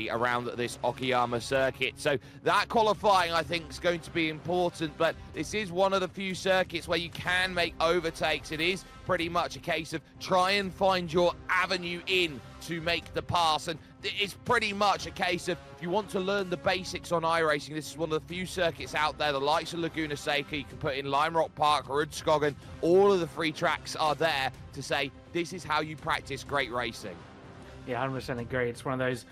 quickly around this Okayama circuit. So that qualifying, I think, is going to be important, but this is one of the few circuits where you can make overtakes. It is pretty much a case of try and find your avenue in to make the pass, and it's pretty much a case of if you want to learn the basics on iRacing, this is one of the few circuits out there, the likes of Laguna Seca, you can put in Lime Rock Park, Rudskogen, all of the free tracks are there to say this is how you practice great racing. Yeah, 100% agree. It's one of those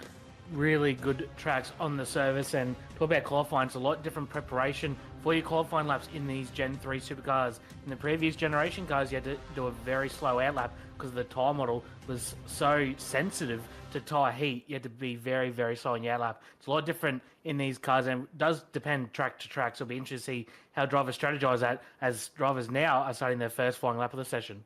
really good tracks on the service, and talk about qualifying, it's a lot different preparation for your qualifying laps in these Gen 3 supercars. In the previous generation cars, you had to do a very slow out lap because the tyre model was so sensitive to tyre heat. You had to be very, very slow in your out lap. It's a lot different in these cars, and it does depend track to track, so it'll be interesting to see how drivers strategize that as drivers now are starting their first flying lap of the session.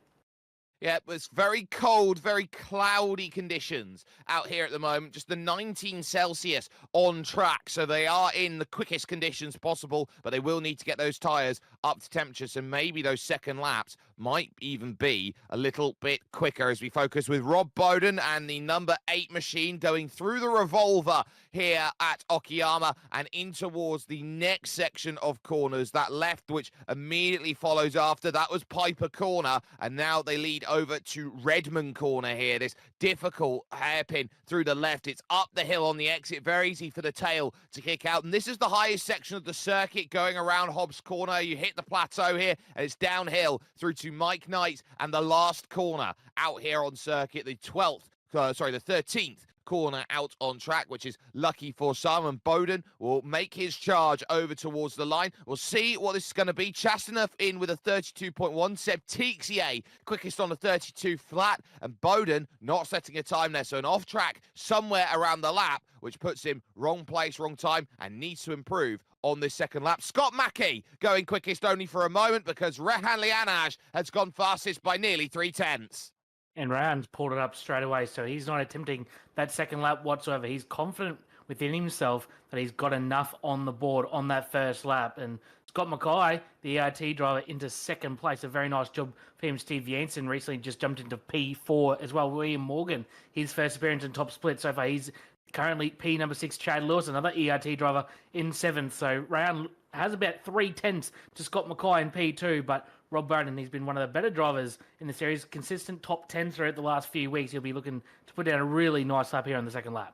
Yeah, it's very cold, very cloudy conditions out here at the moment. Just the 19 Celsius on track. So they are in the quickest conditions possible, but they will need to get those tyres up to temperature. So maybe those second laps might even be a little bit quicker as we focus with Rob Bowden and the number 8 machine going through the revolver here at Okayama and in towards the next section of corners. That left, which immediately follows after, that was Piper Corner. And now they lead over to Redmond Corner here. This difficult hairpin through the left. It's up the hill on the exit. Very easy for the tail to kick out. And this is the highest section of the circuit going around Hobbs Corner. You hit the plateau here and it's downhill through to Mike Knight and the last corner out here on circuit, the 13th corner out on track, which is lucky for some, and Bowden will make his charge over towards the line. We'll see what this is going to be. Chastaneuf in with a 32.1, Seb Tixier quickest on a 32 flat, and Bowden not setting a time there, so an off track somewhere around the lap, which puts him wrong place, wrong time, and needs to improve on this second lap. Scott Mackey going quickest only for a moment because Rehan Lianaj has gone fastest by nearly 3/10. And Ryan's pulled it up straight away, so he's not attempting that second lap whatsoever. He's confident within himself that he's got enough on the board on that first lap. And Scott Mackay, the ERT driver, into second place. A very nice job for him. Steve Jansen recently just jumped into P4 as well. William Morgan, his first appearance in top split so far. He's currently P number 6. Chad Lewis, another ERT driver, in 7th. So Ryan has about 3/10 to Scott Mackay in P2, but Rob Bowden, he's been one of the better drivers in the series. Consistent top 10 throughout the last few weeks. He'll be looking to put down a really nice lap here on the second lap.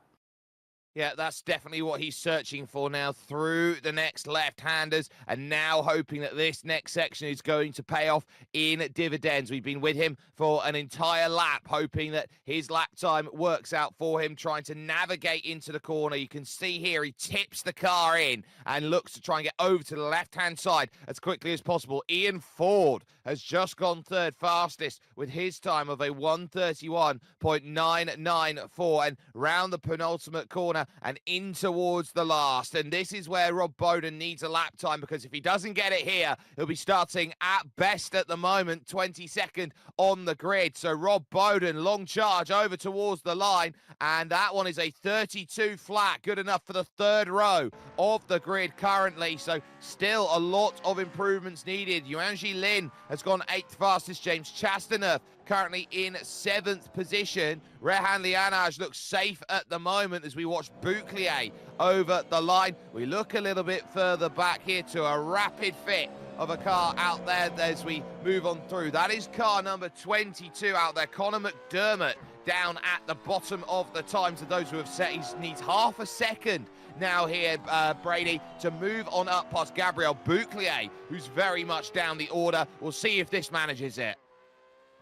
Yeah, that's definitely what he's searching for now through the next left-handers, and now hoping that this next section is going to pay off in dividends. We've been with him for an entire lap, hoping that his lap time works out for him, trying to navigate into the corner. You can see here he tips the car in and looks to try and get over to the left-hand side as quickly as possible. Ian Ford has just gone third fastest with his time of a 1:31.994, and round the penultimate corner and in towards the last. And this is where Rob Bowden needs a lap time, because if he doesn't get it here, he'll be starting at best at the moment 22nd on the grid. So Rob Bowden, long charge over towards the line, and that one is a 32 flat, good enough for the third row of the grid currently. So still a lot of improvements needed. Yuanji Lin has gone 8th fastest. James Chastaneuf currently in 7th position. Rehan Lianaj looks safe at the moment as we watch Bouclier over the line. We look a little bit further back here to a rapid fit of a car out there as we move on through. That is car number 22 out there, Connor McDermott, down at the bottom of the times of those who have set. He needs half a second now here, Brady, to move on up past Gabriel Bouclier, who's very much down the order. We'll see if this manages it.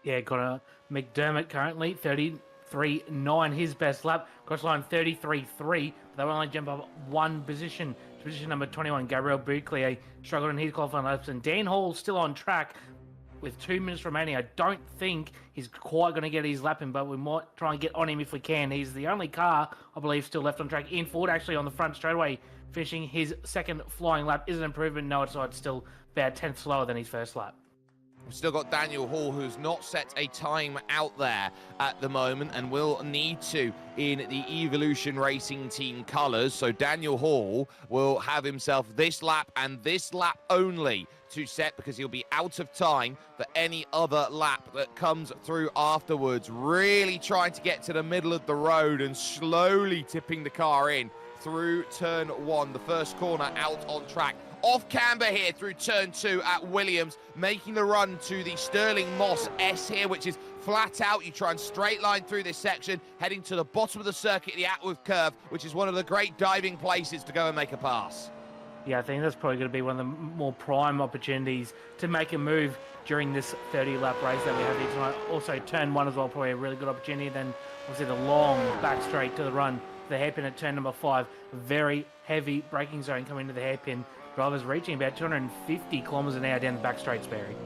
Yeah, Connor McDermott currently 33.9, his best lap. Cross line 33.3, but they will only jump up one position to position number 21. Gabriel Bouclier struggled in his qualifying laps, and Dan Hall still on track with 2 minutes remaining. I don't think he's quite going to get his lap in, but we might try and get on him if we can. He's the only car, I believe, still left on track. Ian Ford actually on the front straightaway, finishing his second flying lap. Is an improvement? No, it's not. It's still about 10th slower than his first lap. We've still got Daniel Hall, who's not set a time out there at the moment and will need to in the Evolution Racing Team colours. So Daniel Hall will have himself this lap and this lap only to set because he'll be out of time for any other lap that comes through afterwards. Really trying to get to the middle of the road and slowly tipping the car in through turn 1, the first corner out on track. Off camber here through turn 2 at Williams, making the run to the Sterling Moss S here, which is flat out. You try and straight line through this section, heading to the bottom of the circuit, the Atwood curve, which is one of the great diving places to go and make a pass. Yeah, I think that's probably going to be one of the more prime opportunities to make a move during this 30-lap race that we have here tonight. Also, turn 1 as well, probably a really good opportunity. Then, obviously, the long back straight to the run, the hairpin at turn number 5. Very heavy braking zone coming to the hairpin. Drivers reaching about 250 kilometers an hour down the back straights, Barry.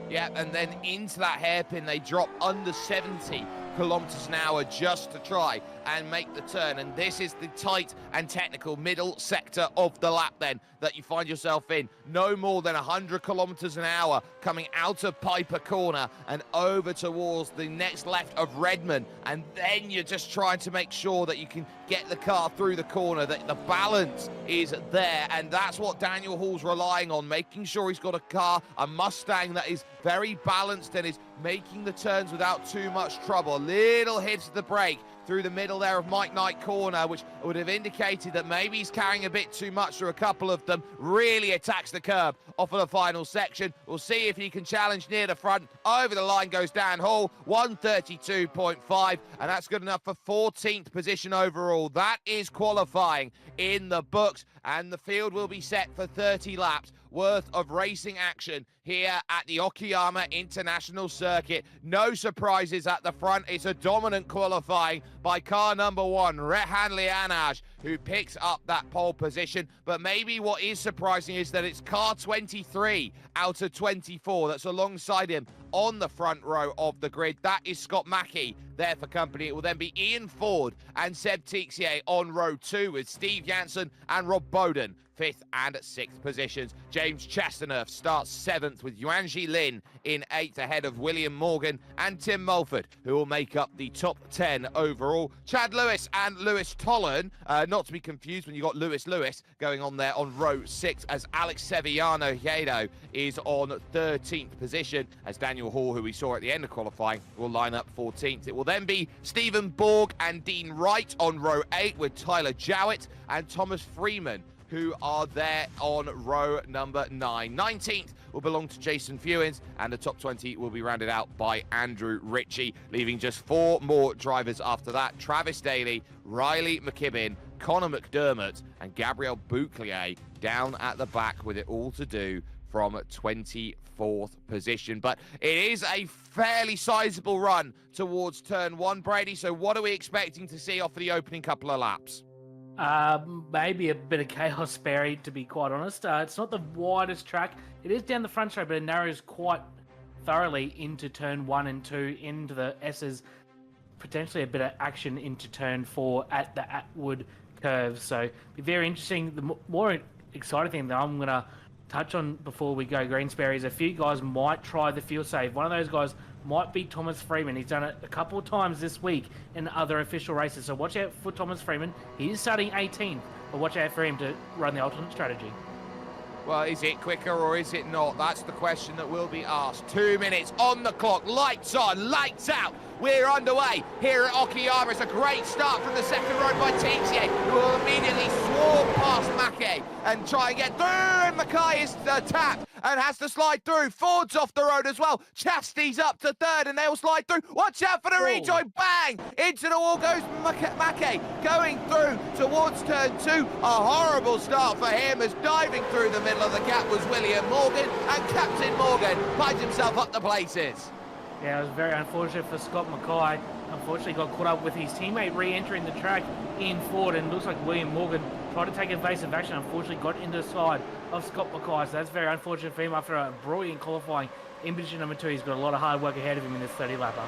Yeah, and then into that hairpin, they drop under 70 kilometers an hour just to try and make the turn. And this is the tight and technical middle sector of the lap then that you find yourself in. No more than 100 kilometers an hour coming out of Piper Corner and over towards the next left of Redmond. And then you're just trying to make sure that you can get the car through the corner, that the balance is there. And that's what Daniel Hall's relying on, making sure he's got a car, a Mustang that is very balanced and is making the turns without too much trouble. Little hits of the brake through the middle there of Mike Knight Corner, which would have indicated that maybe he's carrying a bit too much through a couple of them. Really attacks the curb off of the final section. We'll see if he can challenge near the front. Over the line goes Dan Hall, 132.5, and that's good enough for 14th position overall. That is qualifying in the books, and the field will be set for 30 laps worth of racing action here at the Okayama International Circuit. No surprises at the front. It's a dominant qualifying by car number 1, Rehan Lianaj, who picks up that pole position. But maybe what is surprising is that it's car 23 out of 24 that's alongside him on the front row of the grid. That is Scott Mackey there for company. It will then be Ian Ford and Seb Tixier on row 2 with Steve Jansen and Rob Bowden 5th and 6th positions. James Chastanerf starts 7th with Yuanji Lin in 8th ahead of William Morgan and Tim Mulford, who will make up the top 10 overall. Chad Lewis and Lewis Tollen, not to be confused when you got Lewis going on there on row 6 as Alex Sevillano Hiedo is on 13th position as Daniel Hall, who we saw at the end of qualifying, will line up 14th. It will then be Stephen Borg and Dean Wright on row 8 with Tyler Jowett and Thomas Freeman, who are there on row number 9. 19th will belong to Jason Fewins, and the top 20 will be rounded out by Andrew Ritchie, leaving just 4 more drivers after that. Travis Daly, Riley McKibbin, Connor McDermott, and Gabriel Bouclier down at the back with it all to do from 24th position. But it is a fairly sizable run towards turn 1, Brady. So what are we expecting to see off of the opening couple of laps? Maybe a bit of chaos, Barry, to be quite honest. It's not the widest track. It is down the front straight, but it narrows quite thoroughly into turn 1 and 2, into the S's. Potentially a bit of action into turn 4 at the Atwood curve. So, be very interesting. The more exciting thing that I'm going to touch on before we go Greensbury is a few guys might try the fuel save. One of those guys might be Thomas Freeman. He's done it a couple of times this week in other official races. So watch out for Thomas Freeman. He is starting 18th, but watch out for him to run the alternate strategy. Well, is it quicker or is it not? That's the question that will be asked. 2 minutes on the clock, lights on, lights out. We're underway here at Okayama. It's a great start from the second row by Tixier, who will immediately swarm past Mackey and try and get through. And Mackay is tapped and has to slide through. Ford's off the road as well. Chasty's up to 3rd and they'll slide through. Watch out for the rejoin. Bang! Into the wall goes Mackey, going through towards turn 2. A horrible start for him as diving through the middle of the gap was William Morgan, and Captain Morgan finds himself up the places. Yeah, it was very unfortunate for Scott Mackay. Unfortunately got caught up with his teammate re-entering the track in Ford, and looks like William Morgan tried to take evasive action. Unfortunately got into the side of Scott Mackay, so that's very unfortunate for him after a brilliant qualifying in position number 2. He's got a lot of hard work ahead of him in this 30-lapper.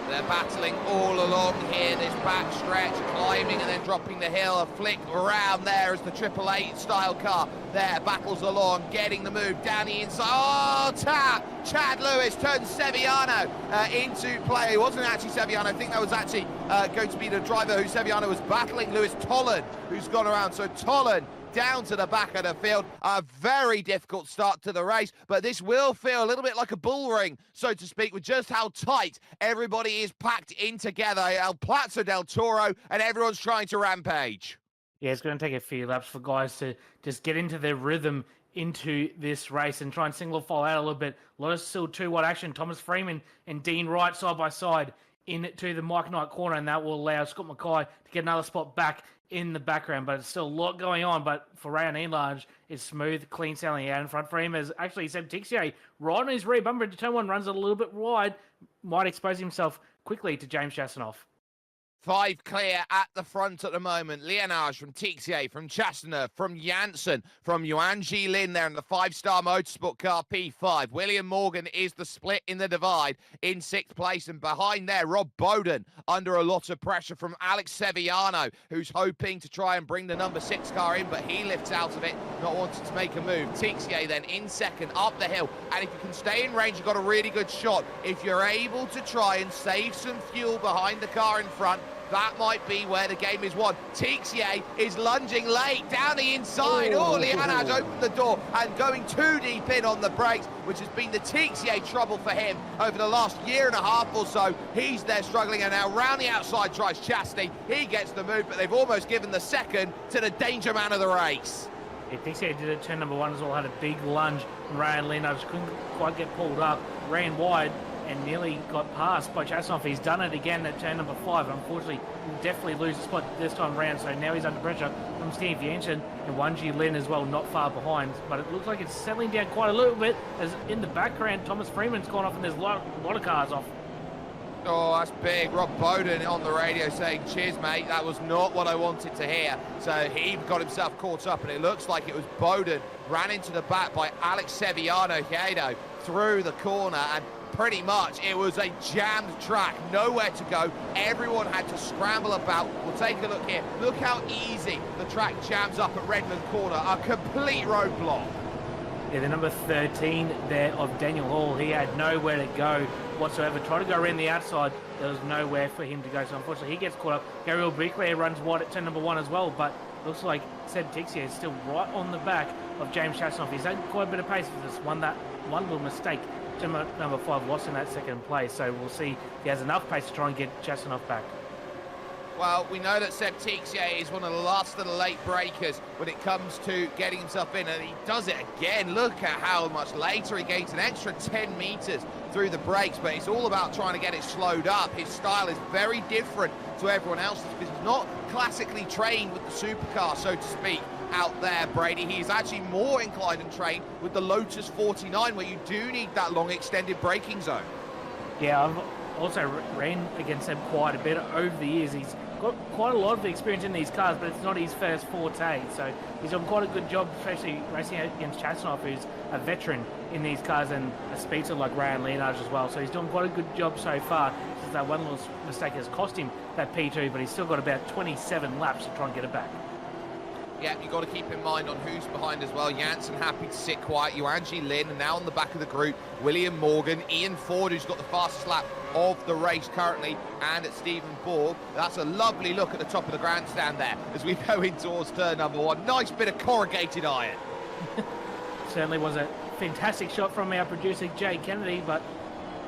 They're battling all along here, this back stretch, climbing and then dropping the hill, a flick around there as the Triple Eight style car there battles along, getting the move down the inside. Oh, tap! Chad Lewis turns Sevillano into play. It wasn't actually Sevillano. I think that was actually going to be the driver who Sevillano was battling, Lewis Tollen, who's gone around. So Tollen down to the back of the field. A very difficult start to the race, but this will feel a little bit like a bull ring, so to speak, with just how tight everybody is packed in together. El Plaza del Toro, and everyone's trying to rampage. Yeah, it's going to take a few laps for guys to just get into their rhythm into this race and try and single file out a little bit. A lot of still 2-wide action. Thomas Freeman and Dean Wright side by side into the Mike Knight corner, and that will allow Scott McKay to get another spot back in the background. But it's still a lot going on. But for Ray and Enlarge, it's smooth, clean sailing out in front for him. As actually Seb Tixier right on his rear bumper into turn one, runs a little bit wide, might expose himself quickly to James Chasanoff. 5 clear at the front at the moment. Lienage from Tixier, from Chastner, from Janssen, from Yuan Ji Lin there in the 5-star motorsport car P5. William Morgan is the split in the divide in 6th place. And behind there, Rob Bowden under a lot of pressure from Alex Sevillano, who's hoping to try and bring the number 6 car in, but he lifts out of it, not wanting to make a move. Tixier then in second, up the hill. And if you can stay in range, you've got a really good shot. If you're able to try and save some fuel behind the car in front, that might be where the game is won. Tixier is lunging late down the inside. Oh, Lianage opened the door and going too deep in on the brakes, which has been the Tixier trouble for him over the last year and a half or so. He's there struggling, and now round the outside tries Chastity. He gets the move, but they've almost given the second to the danger man of the race. Yeah, Tixier did it turn number one as well, had a big lunge. Ryan Lienage couldn't quite get pulled up, ran wide, and nearly got passed by Chasanoff. He's done it again at turn number 5. Unfortunately, he'll definitely lose the spot this time round, so now he's under pressure from Steve Janssen and Wanji Lin as well, not far behind. But it looks like it's settling down quite a little bit, as in the background, Thomas Freeman's gone off and there's a lot of cars off. Oh, that's big. Rob Bowden on the radio saying, cheers, mate. That was not what I wanted to hear. So he got himself caught up, and it looks like it was Bowden ran into the back by Alex Sevillano Hiedo through the corner, and pretty much it was a jammed track, nowhere to go. Everyone had to scramble about. We'll take a look here. Look how easy the track jams up at Redmond Corner, a complete roadblock. Yeah, the number 13 there of Daniel Hall, he had nowhere to go whatsoever. Tried to go around the outside, there was nowhere for him to go, so unfortunately he gets caught up. Gabriel Biclair runs wide at turn number 1 as well, but looks like Seb Tixier is still right on the back of James Chasanoff. He's had quite a bit of pace for this one little mistake. Number 5 lost in that second place, so we'll see if he has enough pace to try and get Chasanoff back. Well, we know that Seb Tixier is one of the last of the late breakers when it comes to getting himself in, and he does it again. Look at how much later he gains an extra 10 meters through the brakes, but it's all about trying to get it slowed up. His style is very different to everyone else's because he's not classically trained with the supercar, so to speak, out there, Brady. He is actually more inclined and trained with the Lotus 49, where you do need that long extended braking zone. Yeah, I've also ran against him quite a bit over the years. He's got quite a lot of experience in these cars, but it's not his first forte. So he's done quite a good job, especially racing against Chasanoff, who's a veteran in these cars, and a speedster like Ryan Lienage as well. So he's done quite a good job so far. Since that one little mistake has cost him that P2, but he's still got about 27 laps to try and get it back. Yeah, you've got to keep in mind on who's behind as well. Janssen happy to sit quiet. Yuanji Lin, and now on the back of the group, William Morgan, Ian Ford, who's got the fastest lap of the race currently, and at Stephen Borg. That's a lovely look at the top of the grandstand there as we go in towards turn number 1. Nice bit of corrugated iron. Certainly was a fantastic shot from our producer, Jay Kennedy, but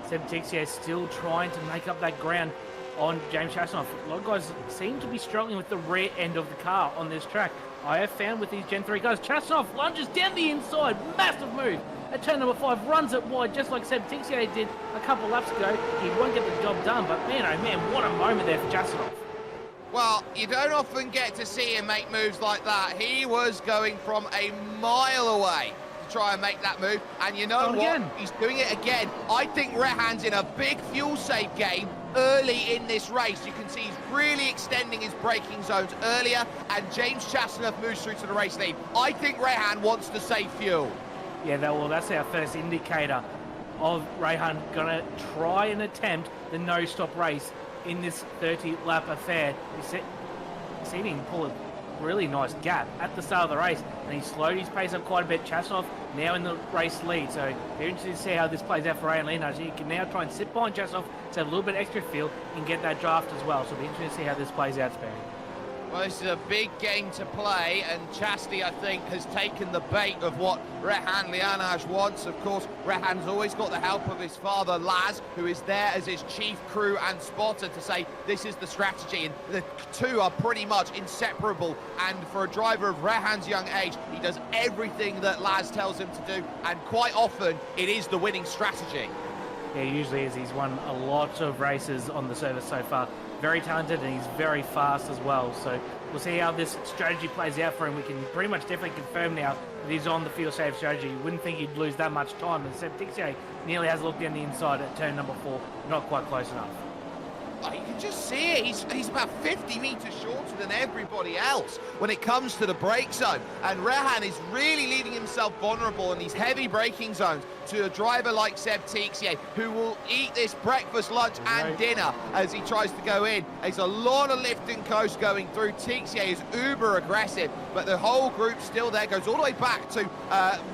Seb Tixier still trying to make up that ground on James Chasanoff. A lot of guys seem to be struggling with the rear end of the car on this track. I have found with these Gen 3 cars, Chasanoff lunges down the inside, massive move. At turn number 5, runs it wide, just like Seb Tixier did a couple laps ago. He won't get the job done, but man, oh man, what a moment there for Chasanoff. Well, you don't often get to see him make moves like that. He was going from a mile away to try and make that move, and you know what? Again. He's doing it again. I think Rehan's in a big fuel save game early in this race. You can see he's really extending his braking zones earlier, and James Chasanoff moves through to the race lead. I think Rehan wants to save fuel. Yeah, that's our first indicator of Rehan going to try and attempt the no-stop race in this 30-lap affair. He's seen him pull a really nice gap at the start of the race, and he slowed his pace up quite a bit. Chasanoff now in the race lead, so very interested to see how this plays out for Ryan Lienage. He can now try and sit behind Chasanoff to have a little bit extra feel and get that draft as well, so it'll be interesting to see how this plays out, Sperry. Well, this is a big game to play, and Chastity, I think, has taken the bait of what Rehan Lianaj wants. Of course, Rehan's always got the help of his father, Laz, who is there as his chief crew and spotter to say this is the strategy, and the two are pretty much inseparable. And for a driver of Rehan's young age, he does everything that Laz tells him to do, and quite often it is the winning strategy. Yeah, he usually is. He's won a lot of races on the service so far. Very talented, and he's very fast as well. So we'll see how this strategy plays out for him. We can pretty much definitely confirm now that he's on the field save strategy. You wouldn't think he'd lose that much time. And Seb Tixier nearly has a look down the inside at turn number 4. Not quite close enough. Oh, you can just see it. He's about 50 metres shorter than everybody else when it comes to the brake zone. And Rehan is really leaving himself vulnerable in these heavy braking zones to a driver like Seb Tixier, who will eat this breakfast, lunch and dinner as he tries to go in. There's a lot of lift and coast going through. Tixier is uber aggressive, but the whole group still there. Goes all the way back to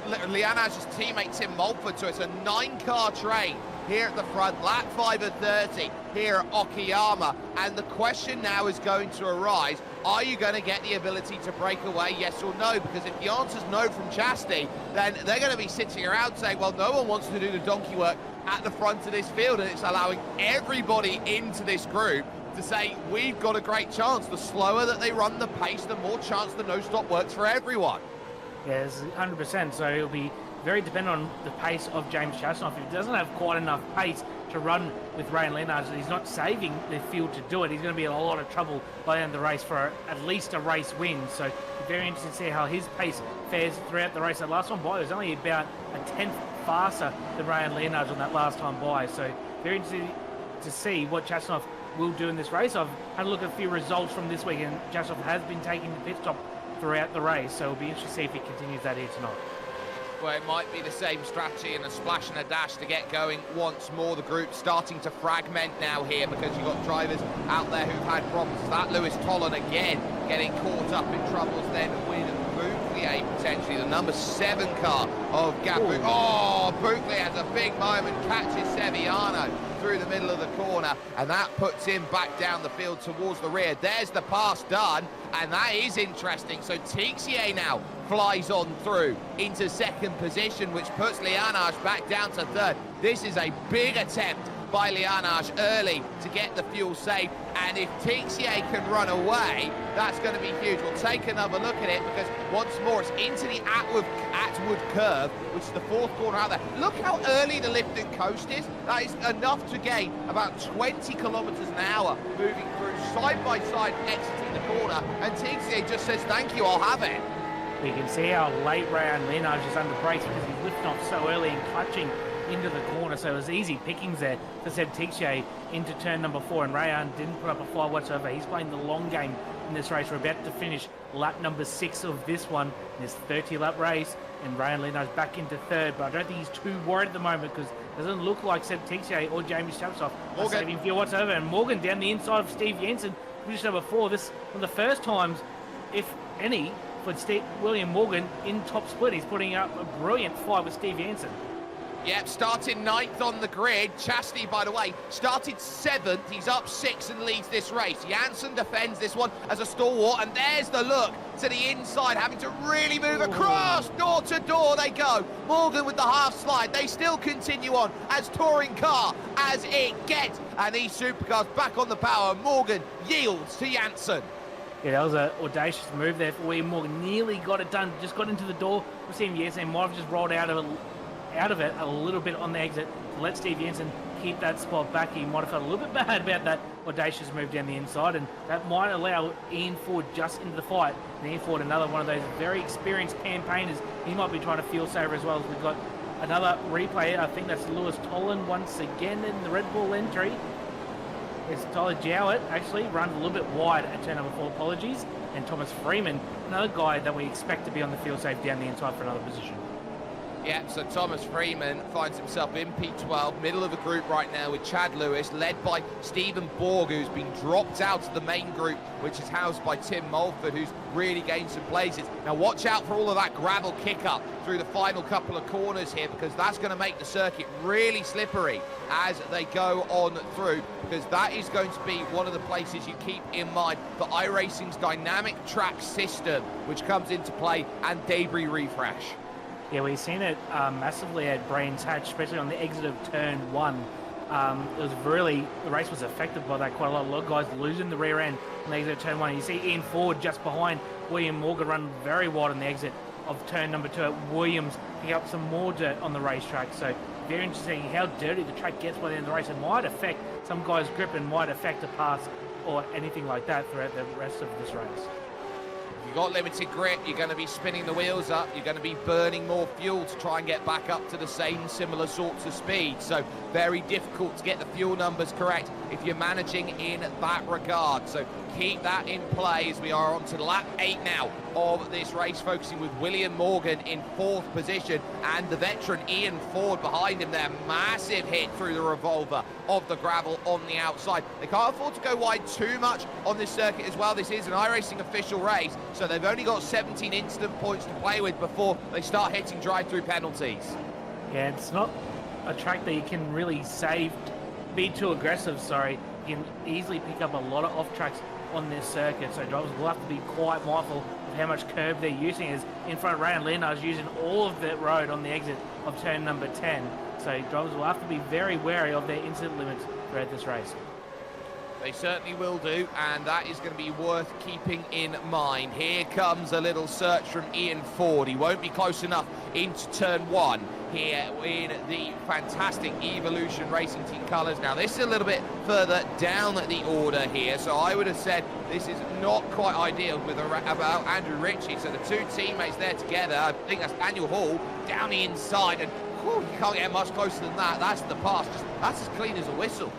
Lianaj's teammate Tim Mulford. So it's a 9-car train here at the front, lap 5 at 30 here at Okayama, and the question now is going to arise: are you going to get the ability to break away, yes or no? Because if the answer's no from Chastity, then they're going to be sitting around saying, well, no one wants to do the donkey work at the front of this field, and it's allowing everybody into this group to say, we've got a great chance. The slower that they run the pace, the more chance the no-stop works for everyone. Yes, 100%. So it'll be very dependent on the pace of James Chastity. If he doesn't have quite enough pace to run with Rehan Lianaj, and he's not saving the field to do it, he's going to be in a lot of trouble by the end of the race for at least a race win. So very interesting to see how his pace fares throughout the race. That last time by was only about a 10th faster than Rehan Lianaj on that last time by. So very interesting to see what Chastity will do in this race. I've had a look at a few results from this week, and Chastity has been taking the pit stop throughout the race. So it'll be interesting to see if he continues that here tonight. Well, it might be the same strategy and a splash and a dash to get going once more. The group's starting to fragment now here because you've got drivers out there who've had problems. That Lewis Tolan again getting caught up in troubles then with Bouclier potentially, the number 7 car of Gabu. Oh, Bouclier has a big moment, catches Seviano through the middle of the corner, and that puts him back down the field towards the rear. There's the pass done, and that is interesting. So Tixier now flies on through into second position, which puts Lianaj back down to third. This is a big attempt by Lianaj early to get the fuel safe, and if Tixier can run away, that's going to be huge. We'll take another look at it because once more it's into the Atwood curve, which is the 4th corner out there. Look how early the lift and coast is. That is enough to gain about 20 kilometers an hour moving through side by side, exiting the corner, and Tixier just says, thank you, I'll have it. You can see how late Rehan Lianaj is under brakes because he's lifting off so early and clutching into the corner, so it was easy pickings there for Seb Tixier into turn number 4, and Rehan didn't put up a fight whatsoever. He's playing the long game in this race. We're about to finish lap number 6 of this one, in this 30-lap race, and Rehan Lianaj back into third, but I don't think he's too worried at the moment because it doesn't look like Seb Tixier or Jamie Chapsoff are saving fuel whatsoever, and Morgan down the inside of Steve Jensen, position number 4. This one of the first times, if any, for William Morgan in top split. He's putting up a brilliant fight with Steve Jensen. Yep, started 9th on the grid. Chastity, by the way, started 7th. He's up 6 and leads this race. Janssen defends this one as a stalwart, and there's the look to the inside, having to really move across. Door to door they go. Morgan with the half slide. They still continue on as touring car as it gets, and these supercars back on the power. Morgan yields to Janssen. Yeah, that was an audacious move there for William Morgan. Nearly got it done. Just got into the door. We've seen Jensen might have just rolled out of it a little bit on the exit to let Steve Jensen keep that spot back. He might have felt a little bit bad about that audacious move down the inside, and that might allow Ian Ford just into the fight. And Ian Ford, another one of those very experienced campaigners. He might be trying to field saver as well. As we've got another replay. I think that's Lewis Tolan once again in the Red Bull entry. It's Tyler Jowett actually run a little bit wide at turn number 4, apologies, and Thomas Freeman, another guy that we expect to be on the field safe down the inside for another position. Yeah, so Thomas Freeman finds himself in P12, middle of the group right now with Chad Lewis, led by Stephen Borg, who's been dropped out of the main group, which is housed by Tim Mulford, who's really gained some places. Now watch out for all of that gravel kick-up through the final couple of corners here, because that's going to make the circuit really slippery as they go on through, because that is going to be one of the places you keep in mind for iRacing's dynamic track system, which comes into play, and debris refresh. Yeah, we've seen it massively at Brands Hatch, especially on the exit of turn 1. It was really, the race was affected by that quite a lot. A lot of guys losing the rear end on the exit of turn 1. You see Ian Ford just behind William Morgan run very wide on the exit of turn number 2 at Williams, pick up some more dirt on the racetrack. So very interesting how dirty the track gets by the end of the race, and might affect some guys' grip and might affect a pass or anything like that throughout the rest of this race. You've got limited grip, you're going to be spinning the wheels up, you're going to be burning more fuel to try and get back up to the same similar sorts of speed. So very difficult to get the fuel numbers correct if you're managing in that regard. So keep that in play as we are on to lap 8 now of this race, focusing with William Morgan in 4th position and the veteran Ian Ford behind him there. Massive hit through the revolver of the gravel on the outside. They can't afford to go wide too much on this circuit as well. This is an iRacing official race, so they've only got 17 instant points to play with before they start hitting drive-through penalties. Yeah, it's not a track that you can really be too aggressive, You can easily pick up a lot of off-tracks on this circuit, so drivers will have to be quite mindful of how much curb they're using. As in front, Ryan Leonard's using all of the road on the exit of turn number 10, so drivers will have to be very wary of their incident limits throughout this race. They certainly will do, and that is going to be worth keeping in mind. Here comes a little search from Ian Ford. He won't be close enough into turn 1 here in the fantastic Evolution Racing Team colours. Now, this is a little bit further down the order here, so I would have said this is not quite ideal with about Andrew Ritchie. So the two teammates there together, I think that's Daniel Hall down the inside, and whew, you can't get much closer than that. That's the pass. That's as clean as a whistle.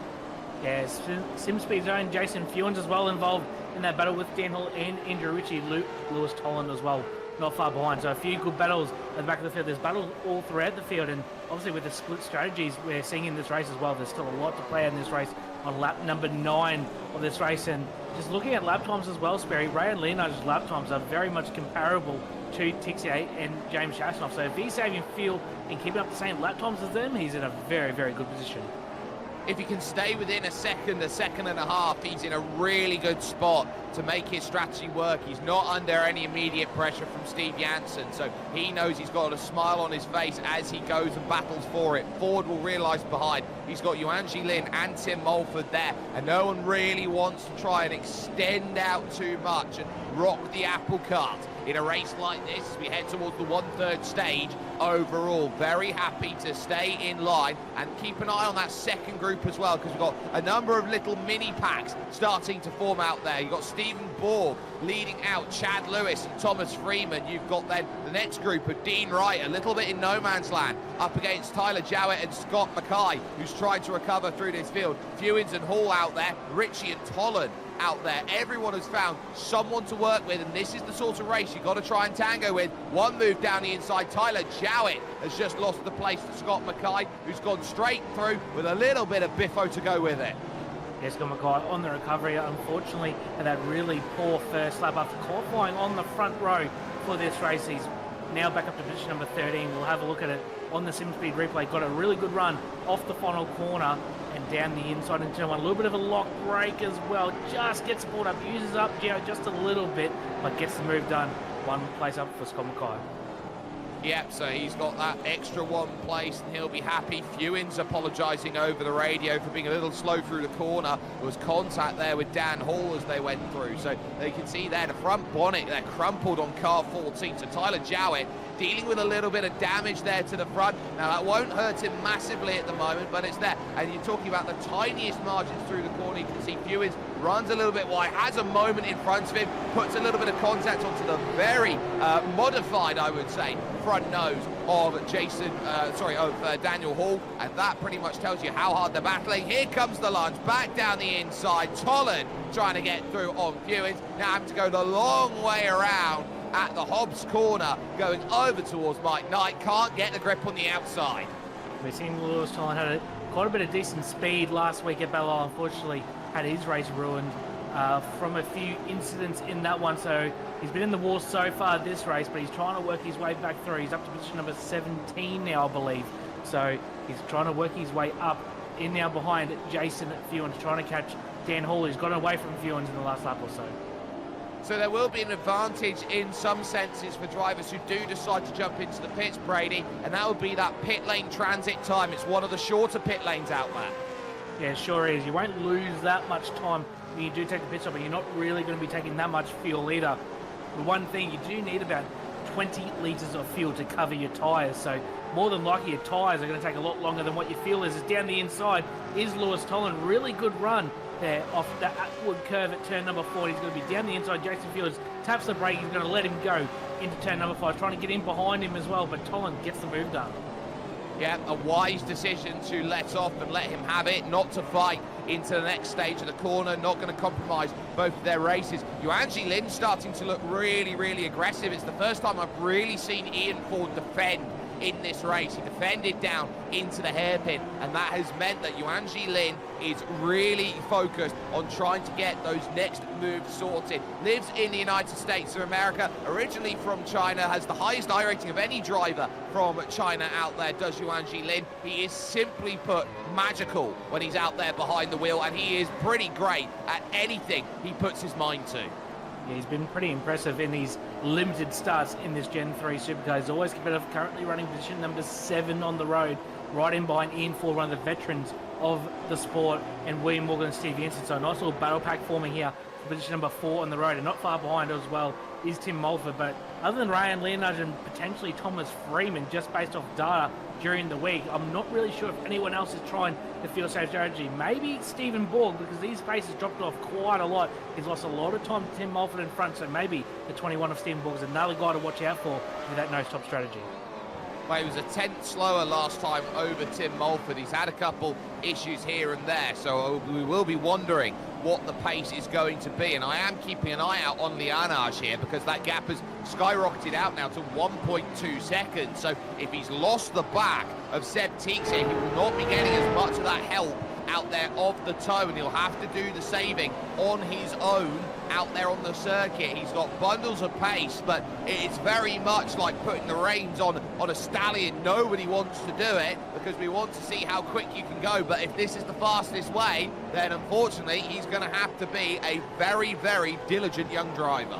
Yeah, SimSpeed's own Jason Fewens as well involved in that battle with Dan Hall and Andrew Ritchie, Lewis Toland as well, not far behind. So a few good battles at the back of the field. There's battles all throughout the field, and obviously with the split strategies we're seeing in this race as well, there's still a lot to play in this race on lap number 9 of this race. And just looking at lap times as well, Sperry, Ray and Leonard's lap times are very much comparable to Tixier and James Shasnoff. So if he's saving fuel and keeping up the same lap times as them, he's in a very, very good position. If he can stay within a second and a half, he's in a really good spot to make his strategy work. He's not under any immediate pressure from Steve Jansen, so he knows he's got a smile on his face as he goes and battles for it. Ford will realise behind, he's got Yuanji Lin and Tim Mulford there, and no one really wants to try and extend out too much and rock the apple cart in a race like this as we head towards the 1/3 stage overall. Very happy to stay in line and keep an eye on that second group as well, because we've got a number of little mini packs starting to form out there. You've got Stephen Borg leading out Chad Lewis and Thomas Freeman. You've got then the next group of Dean Wright, a little bit in no man's land, up against Tyler Jowett and Scott Mackay, who's tried to recover through this field. Fewens and Hall out there, Ritchie and Tolan out there. Everyone has found someone to work with, and this is the sort of race you've got to try and tango with. One move down the inside, Tyler Jowett has just lost the place to Scott Mackay, who's gone straight through with a little bit of biffo to go with it. Yes, Scott Mackay on the recovery, unfortunately, had that really poor first lap after qualifying on the front row for this race. He's now back up to position number 13. We'll have a look at it on the SimSpeed replay. Got a really good run off the final corner and down the inside into one. A little bit of a lock break as well. Just gets pulled up, uses up Gio just a little bit, but gets the move done. One place up for Scott Mackay. Yep, so he's got that extra one place and he'll be happy. Fewens apologising over the radio for being a little slow through the corner. There was contact there with Dan Hall as they went through. So they can see there the front bonnet there crumpled on car 14. So Tyler Jowett dealing with a little bit of damage there to the front. Now that won't hurt him massively at the moment, but it's there. And you're talking about the tiniest margins through the corner. You can see Fewens runs a little bit wide, has a moment in front of him, puts a little bit of contact onto the very modified, I would say, front nose of Daniel Hall, and that pretty much tells you how hard they're battling. Here comes the lunge, back down the inside. Tolan trying to get through on Fewens, now having to go the long way around at the Hobbs corner, going over towards Mike Knight. Can't get the grip on the outside. We've seen Lewis Tolan had quite a bit of decent speed last week at Belle Isle. Unfortunately, had his race ruined from a few incidents in that one. So he's been in the wall so far this race, but he's trying to work his way back through. He's up to position number 17 now, I believe. So he's trying to work his way up in now behind Jason Fewens, trying to catch Dan Hall, who's gotten away from Fewens in the last lap or so. So there will be an advantage in some senses for drivers who do decide to jump into the pits, Brady, and that would be that pit lane transit time. It's one of the shorter pit lanes out there. Yeah, sure is. You won't lose that much time when you do take the pit stop, but you're not really going to be taking that much fuel either. The one thing, you do need about 20 litres of fuel to cover your tyres, so more than likely your tyres are going to take a lot longer than what your fuel is. Down the inside is Lewis Tolan. Really good run there off that upward curve at turn number 4. He's going to be down the inside. Jason Fewens taps the brake. He's going to let him go into turn number 5, trying to get in behind him as well, but Tolan gets the move done. Yeah, a wise decision to let off and let him have it, not to fight into the next stage of the corner, not going to compromise both of their races. Yuanji Lin starting to look really, really aggressive. It's the first time I've really seen Ian Ford defend in this race. He defended down into the hairpin, and that has meant that Yuanji Lin is really focused on trying to get those next moves sorted. Lives in the United States of America, originally from China, has the highest iRating of any driver from China out there, does Yuanji Lin. He is simply put magical when he's out there behind the wheel, and he is pretty great at anything he puts his mind to. Yeah, he's been pretty impressive in these limited starts in this Gen 3 Supercars. Always competitive, currently running position number 7 on the road, right in behind Ian Ford, one of the veterans of the sport, and William Morgan and Steve Jensen. So a nice little battle pack forming here for position number 4 on the road, and not far behind as well is Tim Mulford. But other than Ryan Leonard and potentially Thomas Freeman, just based off data during the week, I'm not really sure if anyone else is trying the field safe strategy. Maybe Stephen Borg, because these paces dropped off quite a lot. He's lost a lot of time to Tim Mulford in front, so maybe the 21 of Stephen Borg is another guy to watch out for with that no-stop strategy. Well, he was a tenth slower last time over Tim Mulford. He's had a couple issues here and there, so we will be wondering what the pace is going to be. And I am keeping an eye out on Lianage here, because that gap has skyrocketed out now to 1.2 seconds. So if he's lost the back of Seb Teeks here, he will not be getting as much of that help out there of the toe, and he'll have to do the saving on his own out there on the circuit. He's got bundles of pace, but it's very much like putting the reins on a stallion. Nobody wants to do it because we want to see how quick you can go, but if this is the fastest way, then unfortunately he's going to have to be a very, very diligent young driver.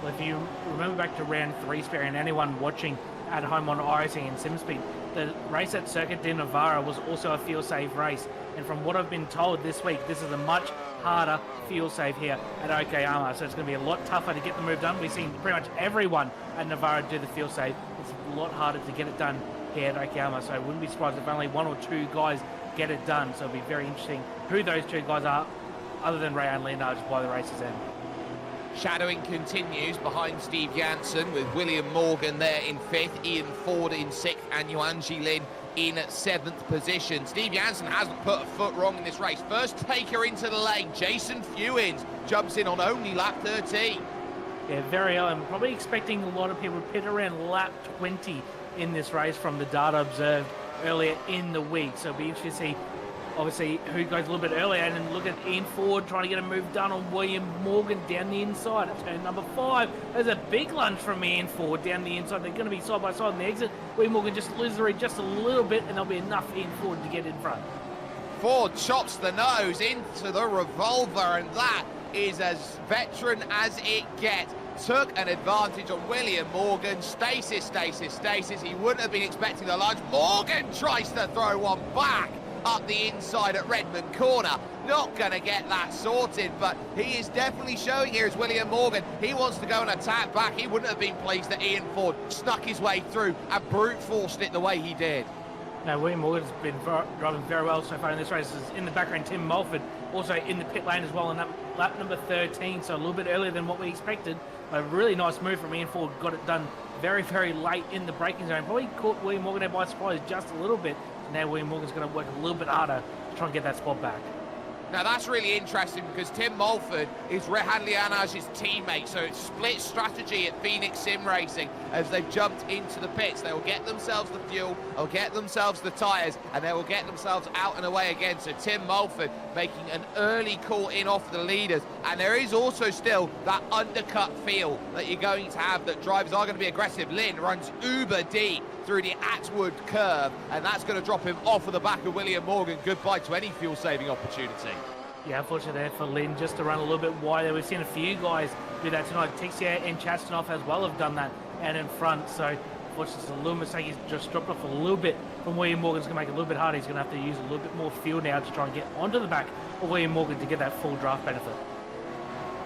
Well, if you remember back to round 3, Sperry, and anyone watching at home on iRacing and SimSpeed, the race at Circuit de Navarra was also a field safe race, and from what I've been told this week, this is a much harder field save here at Okayama, so it's going to be a lot tougher to get the move done. We've seen pretty much everyone at Navarra do the field save. It's a lot harder to get it done here at Okayama, so I wouldn't be surprised if only 1 or 2 guys get it done. So it'll be very interesting who those 2 guys are, other than Rayan Leonard, by the race's end. Shadowing continues behind Steve Jansen, with William Morgan there in 5th, Ian Ford in 6th, and Yuanji Lin in 7th position. Steve Jansen hasn't put a foot wrong in this race. First taker into the lane, Jason Fewens jumps in on only lap 13. Yeah, very early. I'm probably expecting a lot of people to pit around lap 20 in this race from the data observed earlier in the week. So it'll be interesting to see, obviously, who goes a little bit earlier, and then look at Ian Ford trying to get a move done on William Morgan down the inside at turn number 5. There's a big lunge from Ian Ford down the inside. They're going to be side by side on the exit. William Morgan just loses the read just a little bit, and there'll be enough Ian Ford to get in front. Ford chops the nose into the revolver, and that is as veteran as it gets. Took an advantage on William Morgan. Stasis. He wouldn't have been expecting the lunge. Morgan tries to throw one back up the inside at Redmond Corner. Not going to get that sorted, but he is definitely showing here as William Morgan. He wants to go and attack back. He wouldn't have been pleased that Ian Ford snuck his way through and brute forced it the way he did. Now, William Morgan's been driving very well so far in this race. In the background, Tim Mulford also in the pit lane as well, in lap number 13, so a little bit earlier than what we expected. A really nice move from Ian Ford, got it done very, very late in the braking zone. Probably caught William Morgan there by surprise just a little bit. Now William Morgan's going to work a little bit harder to try and get that spot back. Now that's really interesting because Tim Mulford is Rehan Lianaj's teammate, so it's split strategy at Phoenix Sim Racing as they've jumped into the pits. They will get themselves the fuel, they'll get themselves the tyres, and they will get themselves out and away again. So Tim Mulford making an early call in off the leaders, and there is also still that undercut feel that you're going to have, that drivers are going to be aggressive. Lynn runs uber deep through the Atwood curve, and that's going to drop him off of the back of William Morgan. Goodbye to any fuel-saving opportunity. Yeah, unfortunately there for Lynn just to run a little bit wider. We've seen a few guys do that tonight. Tixier and Chastanoff as well have done that and in front. So unfortunately it's a little mistake. He's just dropped off a little bit from William Morgan. It's going to make it a little bit harder. He's going to have to use a little bit more fuel now to try and get onto the back of William Morgan to get that full draft benefit.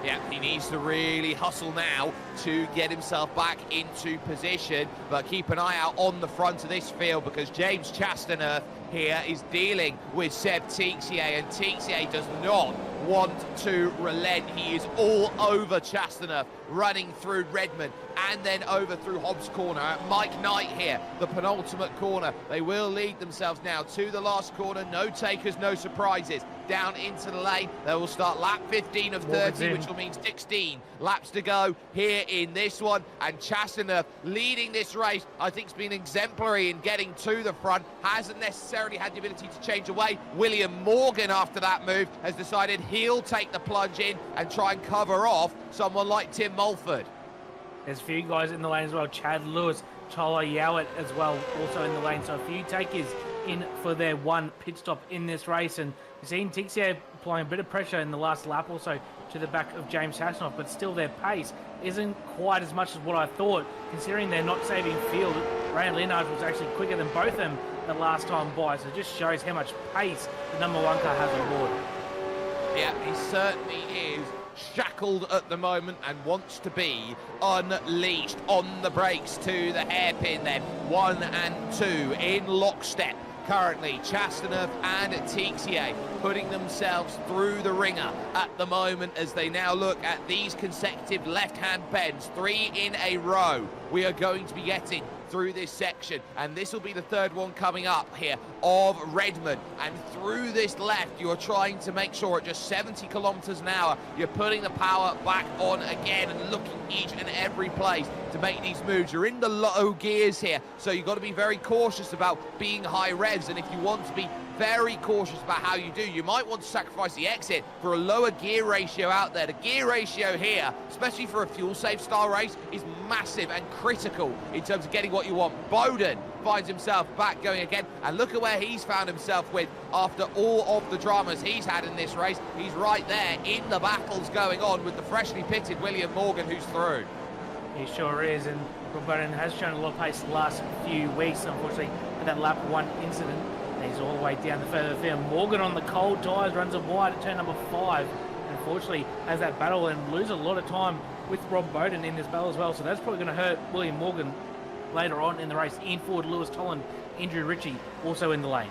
Yeah, he needs to really hustle now to get himself back into position, but keep an eye out on the front of this field because James Chastanerth here is dealing with Seb Tixier, and Tixier does not want to relent. He is all over Chastanerth, running through Redmond and then over through Hobbs Corner. Mike Knight here, the penultimate corner. They will lead themselves now to the last corner. No takers, no surprises. Down into the lane. They will start lap 15 of 30, which will mean 16 laps to go here in this one. And Chastanerth leading this race, I think, has been exemplary in getting to the front. Hasn't necessarily had the ability to change away. William Morgan, after that move, has decided he'll take the plunge in and try and cover off someone like Tim Mulford. There's a few guys in the lane as well. Chad Lewis, Tyler Yowett as well, also in the lane. So a few takers in for their one pit stop in this race. And we've seen Tixier applying a bit of pressure in the last lap also to the back of James Hasselhoff, but still their pace isn't quite as much as what I thought, considering they're not saving field. Ryan Leonard was actually quicker than both of them the last time by, so it just shows how much pace the number one car has on board. Yeah, he certainly is shackled at the moment and wants to be unleashed. On the brakes to the hairpin then, 1 and 2 in lockstep. Currently, Chastanerth and Tixier putting themselves through the ringer at the moment as they now look at these consecutive left-hand bends, 3 in a row. We are going to be getting through this section, and this will be the third one coming up here of Redmond. And through this left, you're trying to make sure at just 70 kilometers an hour, you're putting the power back on again and looking each and every place to make these moves. You're in the low gears here, so you've got to be very cautious about being high revs, and if you want to be very cautious about how you do, you might want to sacrifice the exit for a lower gear ratio out there. The gear ratio here, especially for a fuel-safe style race, is massive and critical in terms of getting what you want. Bowden finds himself back going again, and look at where he's found himself with after all of the dramas he's had in this race. He's right there in the battles going on with the freshly pitted William Morgan, who's through. He sure is, and Rob Bowden has shown a lot of pace the last few weeks, unfortunately, with that lap 1 incident. He's all the way down the further field. Morgan on the cold tyres runs it wide at turn number 5. And unfortunately, has that battle and loses a lot of time with Rob Bowden in this battle as well. So that's probably going to hurt William Morgan later on in the race. Ian Ford, Lewis Tolland, Andrew Ritchie also in the lane.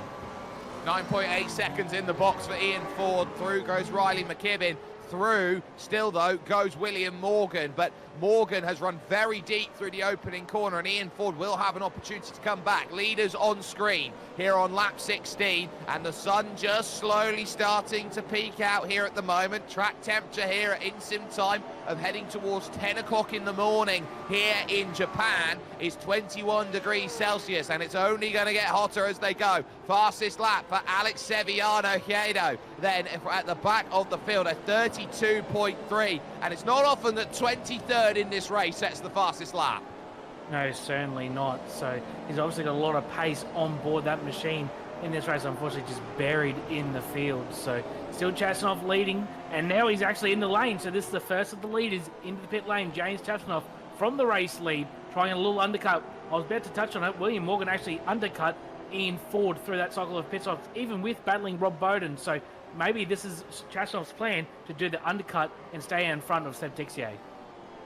9.8 seconds in the box for Ian Ford. Through goes Riley McKibben. Through, still though, goes William Morgan, but Morgan has run very deep through the opening corner, and Ian Ford will have an opportunity to come back. Leaders on screen here on lap 16, and the sun just slowly starting to peak out here at the moment. Track temperature here at in-sim time of heading towards 10 o'clock in the morning here in Japan is 21 degrees Celsius, and it's only going to get hotter as they go. Fastest lap for Alex Sevillano Hiedo, then at the back of the field, a 32.3, and it's not often that 23rd in this race sets the fastest lap. No, certainly not. So he's obviously got a lot of pace on board that machine in this race, unfortunately just buried in the field. So still Chastanoff leading, and now he's actually in the lane. So this is the first of the leaders into the pit lane. James Chastanoff from the race lead, trying a little undercut. I was about to touch on it. William Morgan actually undercut Ian Ford through that cycle of pit stops, even with battling Rob Bowden. So maybe this is Chastanoff's plan to do the undercut and stay in front of Seb Tixier.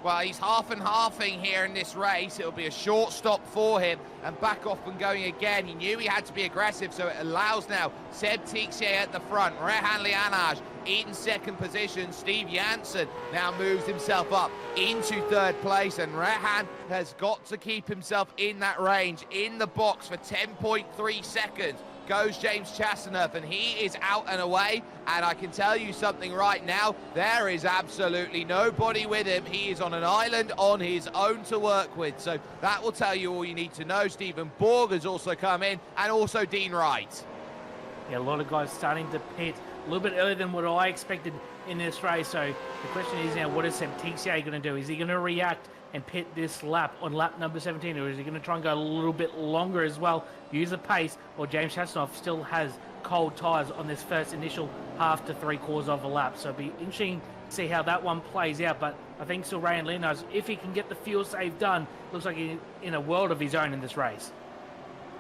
Well, he's half and halving here in this race. It'll be a short stop for him and back off and going again. He knew he had to be aggressive, so it allows now Seb Tixier at the front. Rehan Lianaj in second position. Steve Janssen now moves himself up into third place, and Rehan has got to keep himself in that range, in the box for 10.3 seconds goes James Chastanoff, and he is out and away. And I can tell you something right now, there is absolutely nobody with him. He is on an island on his own to work with. So that will tell you all you need to know. Stephen Borg has also come in, and also Dean Wright. Yeah, a lot of guys starting to pit a little bit earlier than what I expected in this race. So the question is now, what is Seb Tixier going to do? Is he going to react and pit this lap on lap number 17, or is he going to try and go a little bit longer as well, use the pace, or James Chastanoff still has cold tyres on this first initial half to 3/4 of a lap? So it'll be interesting to see how that one plays out. But I think still Ray and Lee knows if he can get the fuel save done, looks like he's in a world of his own in this race.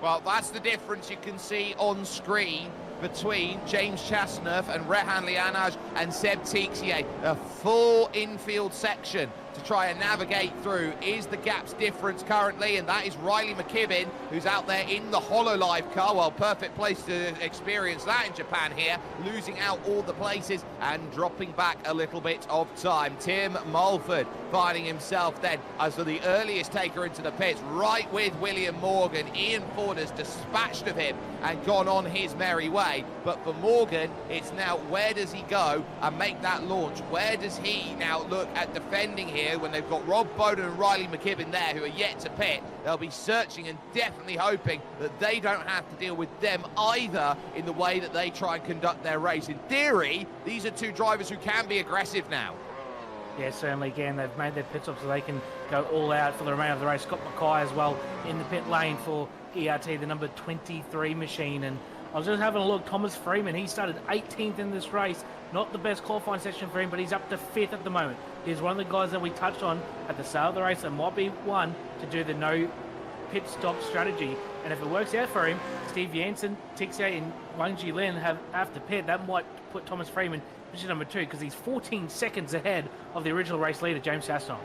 Well, that's the difference you can see on screen between James Chastanoff and Rehan Lianaj and Seb Tixier. A full infield section to try and navigate through is the gap's difference currently, and that is Riley McKibben, who's out there in the HoloLive car. Well, perfect place to experience that in Japan here, losing out all the places and dropping back a little bit of time. Tim Mulford finding himself then as the earliest taker into the pits, right with William Morgan. Ian Ford has dispatched of him and gone on his merry way. But for Morgan, it's now where does he go and make that launch? Where does he now look at defending here when they've got Rob Bowden and Riley McKibben there who are yet to pit? They'll be searching and definitely hoping that they don't have to deal with them either in the way that they try and conduct their race. In theory, these are two drivers who can be aggressive now. Yeah, certainly again, they've made their pit stop so they can go all out for the remainder of the race. Scott Mackay as well in the pit lane for ERT, the number 23 machine. And I was just having a look, Thomas Freeman, he started 18th in this race. Not the best qualifying session for him, but he's up to 5th at the moment. He's one of the guys that we touched on at the start of the race that might be one to do the no pit stop strategy. And if it works out for him, Steve Jansen, Tixier and Wang Jilin have to pit. That might put Thomas Freeman position number 2 because he's 14 seconds ahead of the original race leader, James Chastanoff.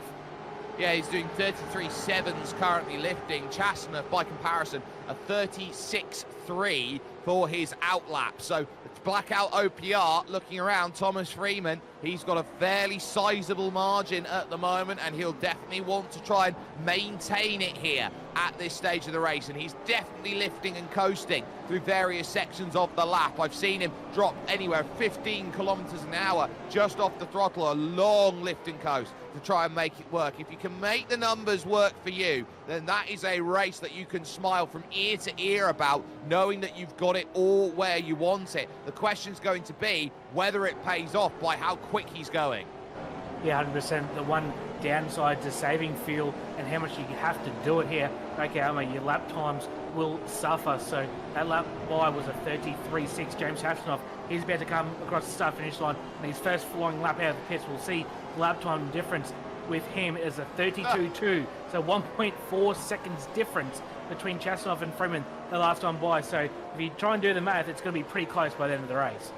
Yeah, he's doing 33.7s currently lifting. Chastanoff, by comparison, a 36.3 for his outlap. So it's blackout OPR looking around. Thomas Freeman, he's got a fairly sizable margin at the moment, and he'll definitely want to try and maintain it here at this stage of the race. And he's definitely lifting and coasting through various sections of the lap. I've seen him drop anywhere 15 kilometers an hour just off the throttle, a long lift and coast to try and make it work. If you can make the numbers work for you, then that is a race that you can smile from ear to ear about, knowing that you've got it all where you want it. The question's going to be whether it pays off by how quick he's going. Yeah, 100%. The one downside to saving fuel and how much you have to do it here, Okayama, your lap times will suffer. So that lap by was a 33.6. James Chastanoff, he's about to come across the start-finish line, and his first flying lap out of the pits, we'll see lap time difference with him is a 32.2. So 1.4 seconds difference between Chastanoff and Freeman the last time by. So if you try and do the math, it's going to be pretty close by the end of the race.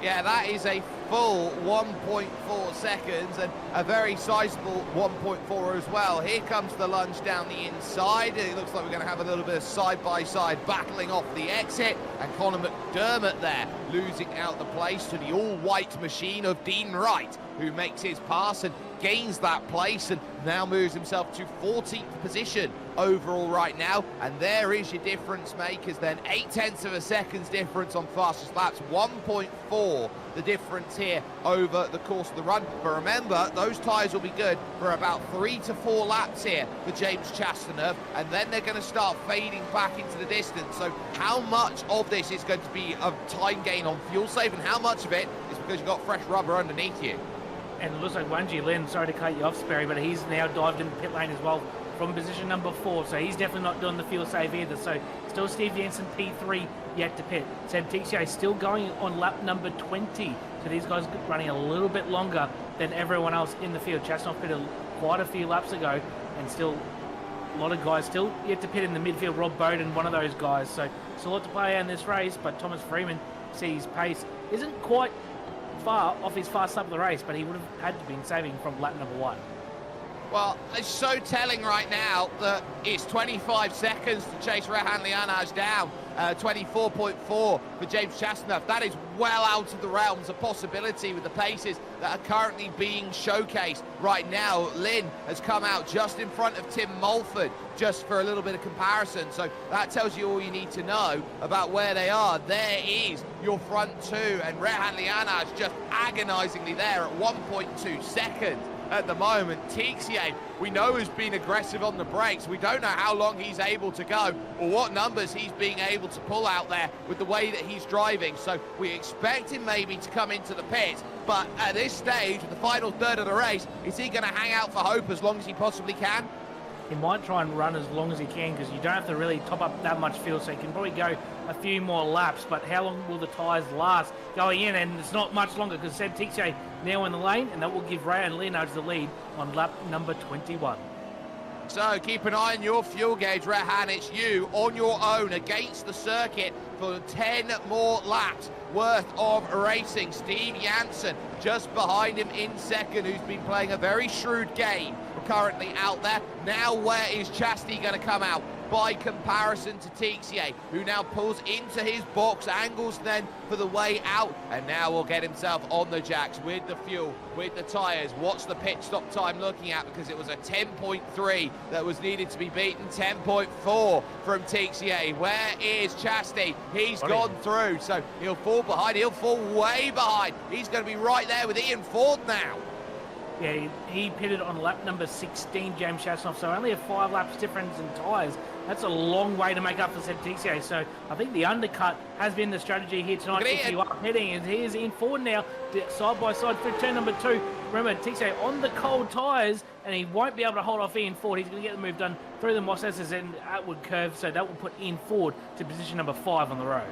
Yeah, that is a full 1.4 seconds and a very sizable 1.4 as well. Here comes the lunge down the inside. It looks like we're going to have a little bit of side-by-side battling off the exit. And Conor McDermott there losing out the place to the all-white machine of Dean Wright, who makes his pass and gains that place and now moves himself to 14th position overall right now. And there is your difference makers then. 0.8 of a second's difference on fastest laps, 1.4 the difference here over the course of the run. But remember, those tyres will be good for about 3 to 4 laps here for James Chastanoff, and then they're going to start fading back into the distance. So how much of this is going to be a time gain on fuel save, and how much of it is because you've got fresh rubber underneath you? And it looks like Wanji Lin, sorry to cut you off, Sperry, but he's now dived in the pit lane as well from position number 4. So he's definitely not doing the fuel save either. So still Steve Jensen, P3, yet to pit. Seb Tixier still going on lap number 20. So these guys running a little bit longer than everyone else in the field. Chastanoff pitted quite a few laps ago, and still a lot of guys still yet to pit in the midfield. Rob Bowden, one of those guys. So it's a lot to play out in this race, but Thomas Freeman sees pace isn't quite far off his fast lap of the race, but he would have had to been saving from lap number 1. Well, it's so telling right now that it's 25 seconds to chase Rehan Lianaj down. 24.4 for James Chastenough. That is well out of the realms of possibility with the paces that are currently being showcased right now. Lynn has come out just in front of Tim Mulford, just for a little bit of comparison. So that tells you all you need to know about where they are. There is your front two, and Rehan Lianaj just agonizingly there at 1.2 seconds. At the moment, Tixier, we know, has been aggressive on the brakes. We don't know how long he's able to go or what numbers he's being able to pull out there with the way that he's driving. So we expect him maybe to come into the pits, but at this stage, with the final third of the race, is he going to hang out for hope as long as he possibly can? He might try and run as long as he can, because you don't have to really top up that much fuel, so he can probably go a few more laps. But how long will the tyres last going in? And it's not much longer, because Seb Tixier now in the lane, and that will give Ray and Leonardo the lead on lap number 21. So keep an eye on your fuel gauge, Rehan. It's you on your own against the circuit for 10 more laps worth of racing. Steve Janssen just behind him in second, who's been playing a very shrewd game currently out there. Now where is Chastity going to come out by comparison to Tixier, who now pulls into his box, angles then for the way out, and now will get himself on the jacks with the fuel, with the tyres. What's the pit stop time looking at? Because it was a 10.3 that was needed to be beaten. 10.4 from Tixier. Where is Chastity? He's gone through, so he'll fall behind. He'll fall way behind. He's going to be right there with Ian Ford now. Yeah, he pitted on lap number 16, James Chastenoff, so only a 5 laps difference in tyres. That's a long way to make up for Seb Tixier, so I think the undercut has been the strategy here tonight. If you are heading, and here's Ian Ford now, side by side through turn number 2. Remember, Tixier on the cold tyres, and he won't be able to hold off Ian Ford. He's going to get the move done through the Moss S's and outward curve, so that will put Ian Ford to position number 5 on the road.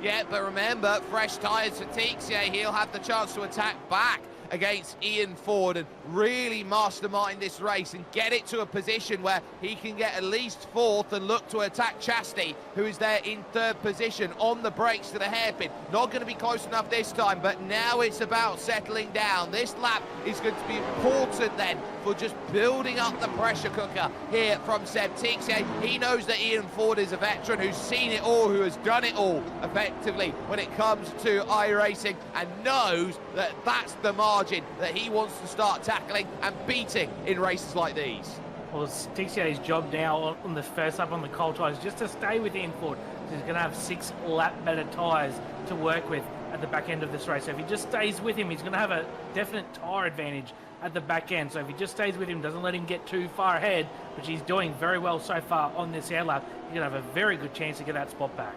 Yeah, but remember, fresh tyres for Tixier. He'll have the chance to attack back against Ian Ford and really mastermind this race and get it to a position where he can get at least 4th and look to attack Chastity, who is there in 3rd position on the brakes to the hairpin. Not going to be close enough this time, but now it's about settling down. This lap is going to be important then for just building up the pressure cooker here from Seb Tixier. He knows that Ian Ford is a veteran who's seen it all, who has done it all effectively when it comes to iRacing, and knows that that's the margin that he wants to start tackling and beating in races like these. Well, Tixier's job now on the first lap on the cold tyres is just to stay with Ian Ford. So he's going to have 6 lap better tyres to work with at the back end of this race. So if he just stays with him, he's going to have a definite tyre advantage at the back end. So if he just stays with him, doesn't let him get too far ahead, which he's doing very well so far on this air lap, he's going to have a very good chance to get that spot back.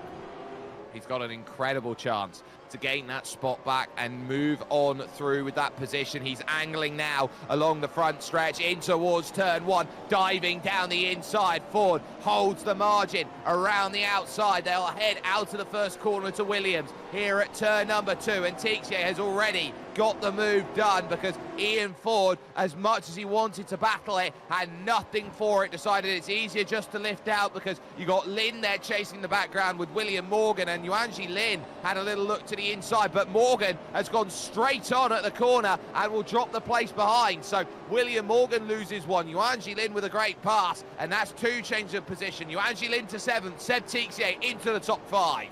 He's got an incredible chance to gain that spot back and move on through with that position. He's angling now along the front stretch in towards turn 1, diving down the inside. Ford holds the margin around the outside. They'll head out of the first corner to Williams here at turn number 2, and Tixier has already got the move done because Ian Ford, as much as he wanted to battle it, had nothing for it. Decided it's easier just to lift out because you got Lynn there chasing the background with William Morgan, and Yuanji Lin had a little look to the inside, but Morgan has gone straight on at the corner and will drop the place behind. So William Morgan loses 1. Yuanji Lin with a great pass, and that's 2 changes of position. Yuanji Lin to 7th, Seb Tixier into the top 5.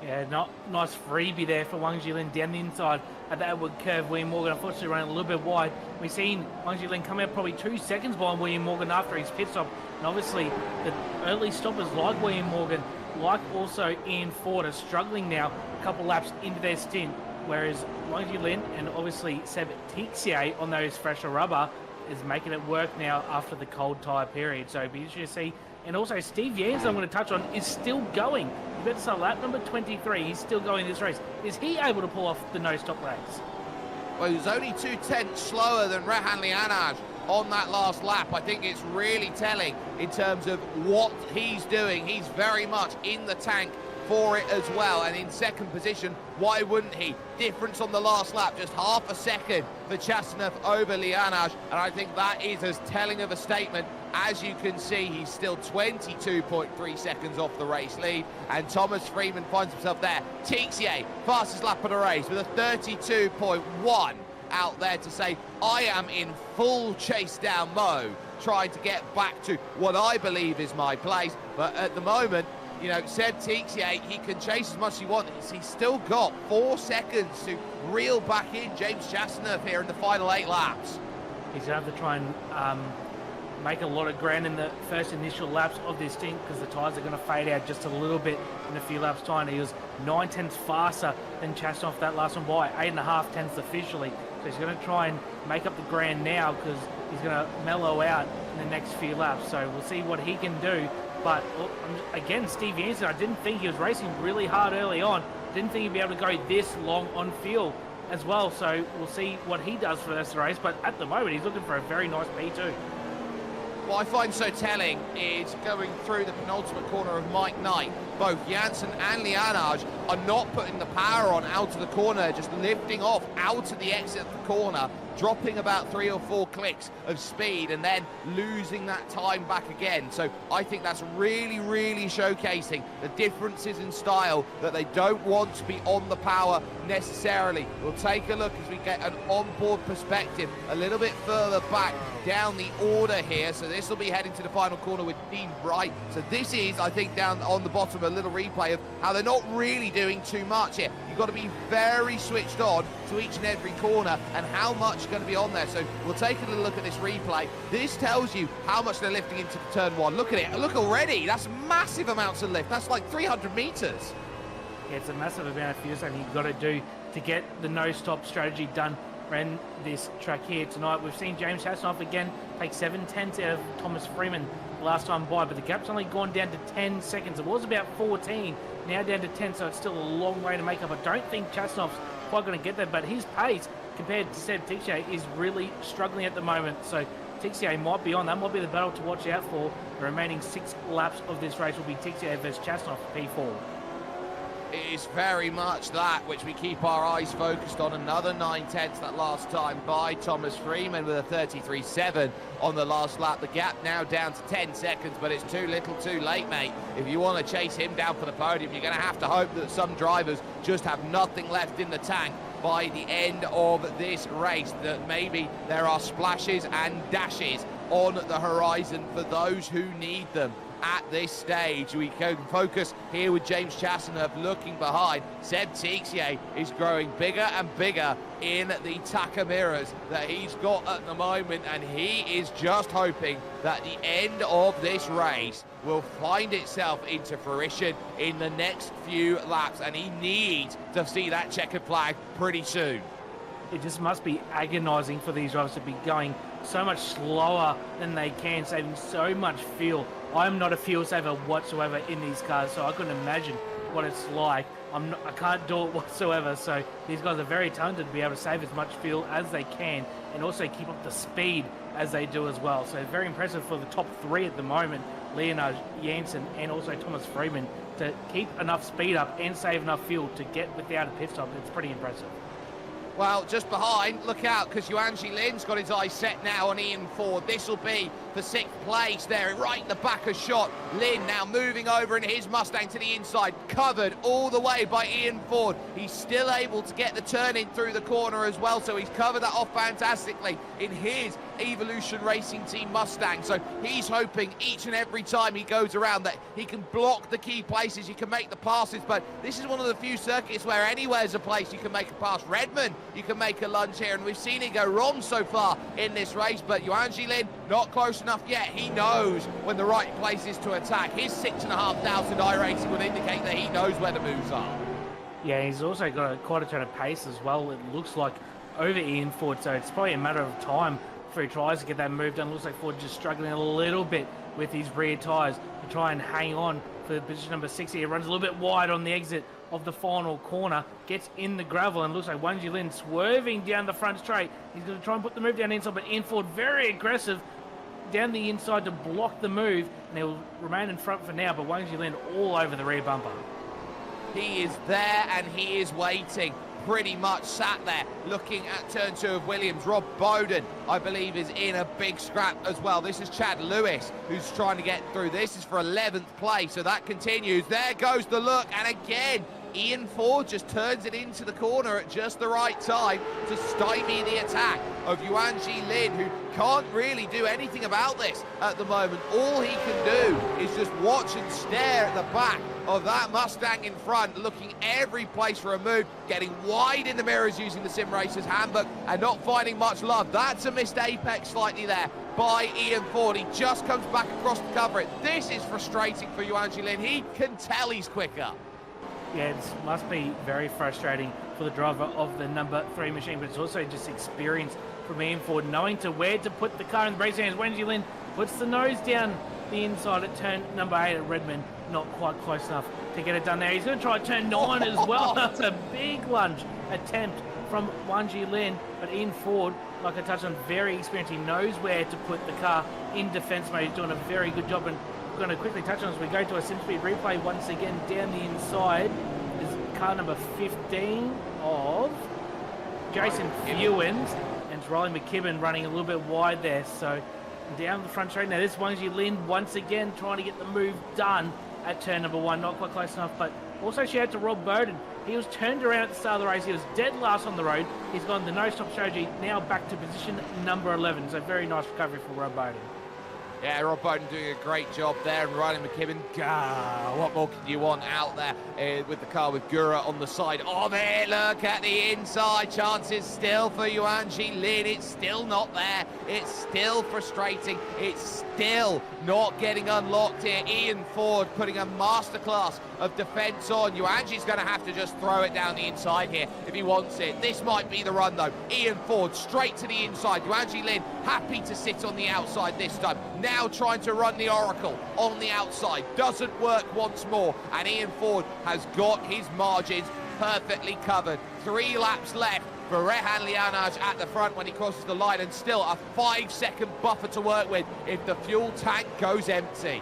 Yeah, nice freebie there for Wang Jilin down the inside at the outward curve. William Morgan unfortunately running a little bit wide. We've seen Wang Jilin come out probably 2 seconds behind William Morgan after his pit stop. And obviously the early stoppers like William Morgan, like also Ian Ford, are struggling now a couple laps into their stint. Whereas Wang Jilin and obviously Seb Tixier on those fresher rubber is making it work now after the cold tyre period. So it'll be interesting to see. And also Steve Yans, I'm going to touch on, is still going. You better say lap number 23, he's still going this race. Is he able to pull off the no-stop race? Well, he was only 2/10 slower than Rehan Lianaj on that last lap. I think it's really telling in terms of what he's doing. He's very much in the tank for it as well, and in second position, why wouldn't he? Difference on the last lap, just half a second for Chastenoff over Lianaj, and I think that is as telling of a statement. As you can see, he's still 22.3 seconds off the race lead, and Thomas Freeman finds himself there. Tixier, fastest lap of the race with a 32.1 out there to say, I am in full chase down mode, trying to get back to what I believe is my place, but at the moment, You know, Seb Tixier, he can chase as much as he wants. He's still got 4 seconds to reel back in James Chasseneuve here in the final 8 laps. He's going to have to try and make a lot of ground in the first initial laps of this stint because the tyres are going to fade out just a little bit in a few laps' time. He was 9 tenths faster than Chasseneuve that last one by 8.5 tenths officially. So he's going to try and make up the ground now because he's going to mellow out in the next few laps. So we'll see what he can do. But again, Steve Jansen, I didn't think he was racing really hard early on. Didn't think he'd be able to go this long on field as well. So we'll see what he does for the rest of the race. But at the moment, he's looking for a very nice P2. What I find so telling is going through the penultimate corner of Mike Knight, both Janssen and Lianage are not putting the power on out of the corner, just lifting off out of the exit of the corner, dropping about 3 or 4 clicks of speed and then losing that time back again. So I think that's really, really showcasing the differences in style, that they don't want to be on the power necessarily. We'll take a look as we get an onboard perspective a little bit further back down the order here. So this will be heading to the final corner with Dean Bright. So this is, I think, down on the bottom, a little replay of how they're not really doing too much here. You've got to be very switched on to each and every corner and how much is going to be on there. So we'll take a little look at this replay. This tells you how much they're lifting into the turn 1. Look at it. Look already. That's massive amounts of lift. That's like 300 meters. Yeah, it's a massive amount of fuel saving you've got to do to get the no-stop strategy done around this track here tonight. We've seen James Chasseneuve again take 7 tenths out of Thomas Freeman last time by, but the gap's only gone down to 10 seconds. It was about 14, now down to 10, so it's still a long way to make up. I don't think Chasseneuve's quite going to get there, but his pace compared to Seb Tixier is really struggling at the moment. So Tixier might be on. That might be the battle to watch out for. The remaining 6 laps of this race will be Tixier versus Chasseneuve P4. It is very much that which we keep our eyes focused on. Another 9 tenths that last time by Thomas Freeman with a 33.7 on the last lap. The gap now down to 10 seconds, but it's too little too late, mate. If you want to chase him down for the podium, you're going to have to hope that some drivers just have nothing left in the tank by the end of this race, that maybe there are splashes and dashes on the horizon for those who need them. At this stage, we can focus here with James Chasseneuve looking behind. Seb Tixier is growing bigger and bigger in the Taka mirrors that he's got at the moment, and he is just hoping that the end of this race will find itself into fruition in the next few laps, and he needs to see that checkered flag pretty soon. It just must be agonizing for these drivers to be going so much slower than they can, saving so much fuel. I'm not a fuel saver whatsoever in these cars, so I couldn't imagine what it's like. I can't do it whatsoever, so these guys are very talented to be able to save as much fuel as they can and also keep up the speed as they do as well. So very impressive for the top 3 at the moment, Leonard, Janssen and also Thomas Freeman, to keep enough speed up and save enough fuel to get without a pit stop. It's pretty impressive. Well, just behind, look out, because Yuanji Lin's got his eyes set now on Ian Ford. This will be for 6th place there, right in the back of shot. Lin now moving over in his Mustang to the inside, covered all the way by Ian Ford. He's still able to get the turn in through the corner as well, so he's covered that off fantastically in his Evolution Racing Team Mustang. So he's hoping each and every time he goes around that he can block the key places, he can make the passes, but this is one of the few circuits where anywhere's a place you can make a pass. Redmond, you can make a lunge here, and we've seen it go wrong so far in this race, but Yuanji Lin not close enough yet. He knows when the right place is to attack. His 6,500 iRacing would indicate that he knows where the moves are. Yeah, he's also got quite a ton of pace as well, it looks like, over Ian Ford, so it's probably a matter of time before he tries to get that move done. Looks like Ford just struggling a little bit with his rear tyres to try and hang on for position number 6 here. Runs a little bit wide on the exit of the final corner, gets in the gravel, and looks like Yuanji Lin swerving down the front straight. He's going to try and put the move down the inside, but Ian Ford very aggressive down the inside to block the move, and he'll remain in front for now, but Yuanji Lin all over the rear bumper. He is there and he is waiting, pretty much sat there looking at turn 2 of Williams. Rob Bowden, I believe, is in a big scrap as well. This is Chad Lewis who's trying to get through. This is for 11th place, so that continues. There goes the look, and again Ian Ford just turns it into the corner at just the right time to stymie the attack of Yuan Lin, who can't really do anything about this at the moment. All he can do is just watch and stare at the back of that Mustang in front, looking every place for a move, getting wide in the mirrors using the Sim Racer's handbook and not finding much love. That's a missed apex slightly there by Ian Ford. He just comes back across to cover it. This is frustrating for Yuan Lin. He can tell he's quicker. Yeah, it must be very frustrating for the driver of the number 3 machine, but it's also just experience from Ian Ford, knowing to where to put the car in the brace hands. Yuan Lin puts the nose down the inside at turn number 8 at Redmond. Not quite close enough to get it done there. He's going to try turn 9 as well. That's a big lunge attempt from Yuan Lin, but Ian Ford, like I touched on, very experienced. He knows where to put the car in defense mode. He's doing a very good job, and we're going to quickly touch on as we go to a SimSpeed replay once again. Down the inside is car number 15 of Jason Fewins, and it's Riley McKibben running a little bit wide there. So down the front straight now, this Yuan Lin once again trying to get the move done at turn number 1. Not quite close enough, but also she had to Rob Bowden. He was turned around at the start of the race. He was dead last on the road. He's gone the no-stop strategy, now back to position number 11. So very nice recovery for Rob Bowden. Yeah, Rob Bowden doing a great job there, and Riley McKibben, what more can you want out there with the car with Gura on the side of it? Look at the inside, chances still for Yuan Lin. It's still not there. It's still frustrating. It's still not getting unlocked here. Ian Ford putting a masterclass of defence on. Yuanji's going to have to just throw it down the inside here if he wants it. This might be the run, though. Ian Ford straight to the inside. Yuan Lin happy to sit on the outside this time. Now trying to run the Oracle on the outside. Doesn't work once more, and Ian Ford has got his margins perfectly covered. 3 laps left for Rehan Lianaj at the front when he crosses the line, and still a 5-second buffer to work with if the fuel tank goes empty.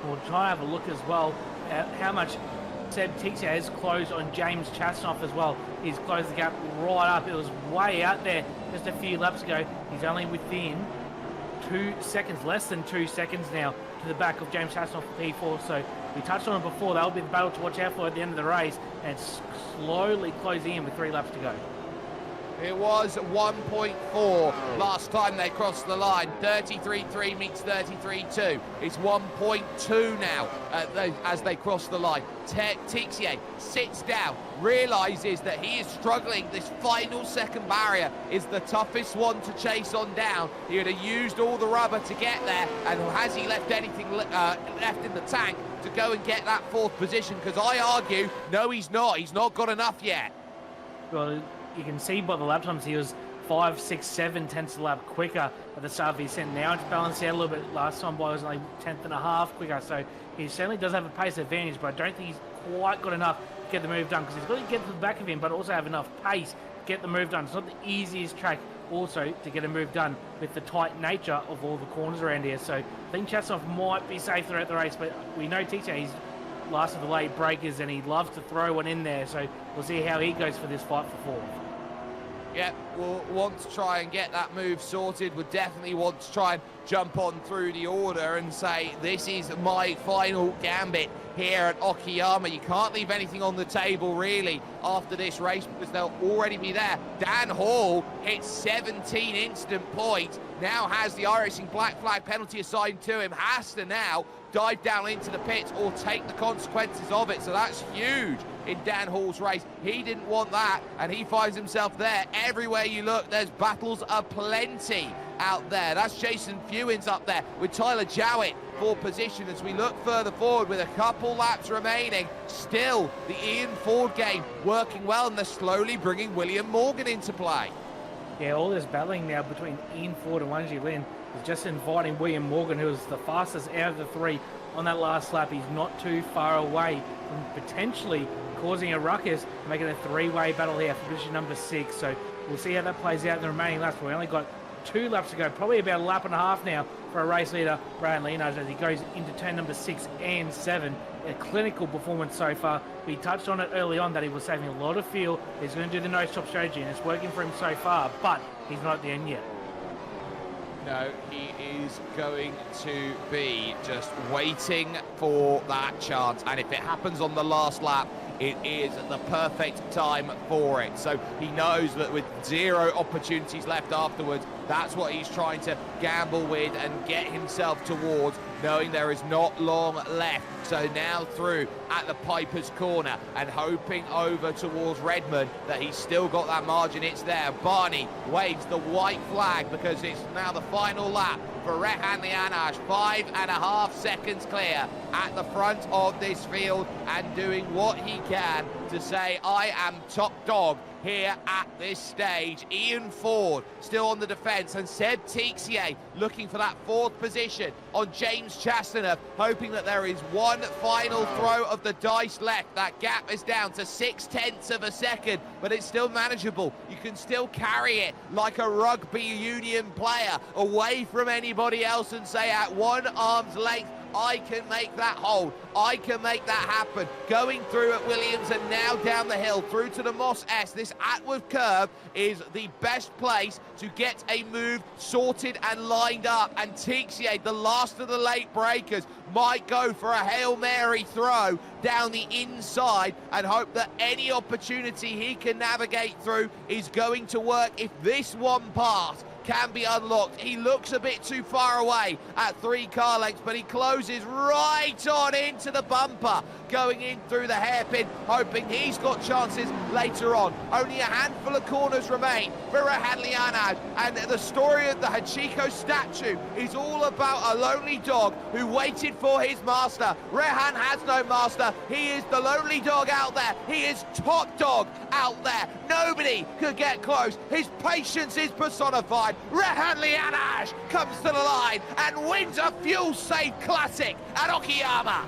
We'll try and have a look as well at how much Seb Tixia has closed on James Chasnoff as well. He's closed the gap right up. It was way out there just a few laps ago. He's only within 2 seconds, less than 2 seconds now to the back of James Chasnoff for P4. So we touched on it before. That'll be the battle to watch out for at the end of the race, and it's slowly closing in with 3 laps to go. It was 1.4 last time they crossed the line. 33.3 meets 33.2. It's 1.2 now as they cross the line. Tixier sits down, realises that he is struggling. This final second barrier is the toughest one to chase on down. He would have used all the rubber to get there, and has he left anything left in the tank to go and get that 4th position? Because I argue, no, he's not. He's not got enough yet. Well, you can see by the lap times he was 5, 6, 7 tenths a lap quicker at the start of his stint. Now it's balanced out a little bit. Last time by was only 1/10.5 quicker, so he certainly does have a pace advantage, but I don't think he's quite got enough to get the move done, because he's got to get to the back of him, but also have enough pace to get the move done. It's not the easiest track also to get a move done with the tight nature of all the corners around here. So I think Chasnoff might be safe throughout the race, but we know Tixia, he's last of the late breakers, and he loves to throw one in there, so we'll see how he goes for this fight for 4th. Yeah, we'll want to try and get that move sorted. We'll definitely want to try and jump on through the order and say, this is my final gambit here at Okayama. You can't leave anything on the table, really, after this race, because they'll already be there. Dan Hall hits 17 instant points, now has the iRacing black flag penalty assigned to him, has to now dive down into the pits or take the consequences of it. So that's huge in Dan Hall's race. He didn't want that, and he finds himself there. Everywhere you look, there's battles aplenty out there. That's Jason Fewins up there with Tyler Jowett for position as we look further forward with a couple laps remaining. Still, the Ian Ford game working well, and they're slowly bringing William Morgan into play. Yeah, all this battling now between Ian Ford and Yuan Lin is just inviting William Morgan, who was the fastest out of the 3 on that last lap. He's not too far away from potentially causing a ruckus and making a 3-way battle here for position number 6. So we'll see how that plays out in the remaining laps. We only got 2 laps to go, probably about a lap and a half now for a race leader, Brian Lianaj, as he goes into turn number 6 and 7. A clinical performance so far. We touched on it early on that he was saving a lot of fuel. He's going to do the no-stop strategy, and it's working for him so far, but he's not at the end yet. No, he is going to be just waiting for that chance, and if it happens on the last lap, it is the perfect time for it. So he knows that with 0 opportunities left afterwards, that's what he's trying to gamble with and get himself towards, knowing there is not long left. So now through at the Piper's Corner and hoping over towards Redmond that he's still got that margin. It's there. Barney waves the white flag because it's now the final lap for Rehan Lianash. 5.5 seconds clear at the front of this field and doing what he can to say, I am top dog here at this stage. Ian Ford still on the defence, and Seb Tixier looking for that 4th position on James Chastanet, hoping that there is one final throw of the dice left. That gap is down to 0.6 of a second, but it's still manageable. You can still carry it like a rugby union player away from anybody else and say at one arm's length, I can make that hold. I can make that happen. Going through at Williams and now down the hill through to the Moss S. This Atwood curve is the best place to get a move sorted and lined up. And Tixier, the last of the late breakers, might go for a Hail Mary throw down the inside and hope that any opportunity he can navigate through is going to work. If this one pass can be unlocked. He looks a bit too far away at 3 car lengths, but he closes right on into the bumper, going in through the hairpin, hoping he's got chances later on. Only a handful of corners remain for Rehan Lianash, and the story of the Hachiko statue is all about a lonely dog who waited for his master. Rehan has no master. He is the lonely dog out there. He is top dog out there. Nobody could get close. His patience is personified. Rehan Lianash comes to the line and wins a fuel-safe classic at Okayama.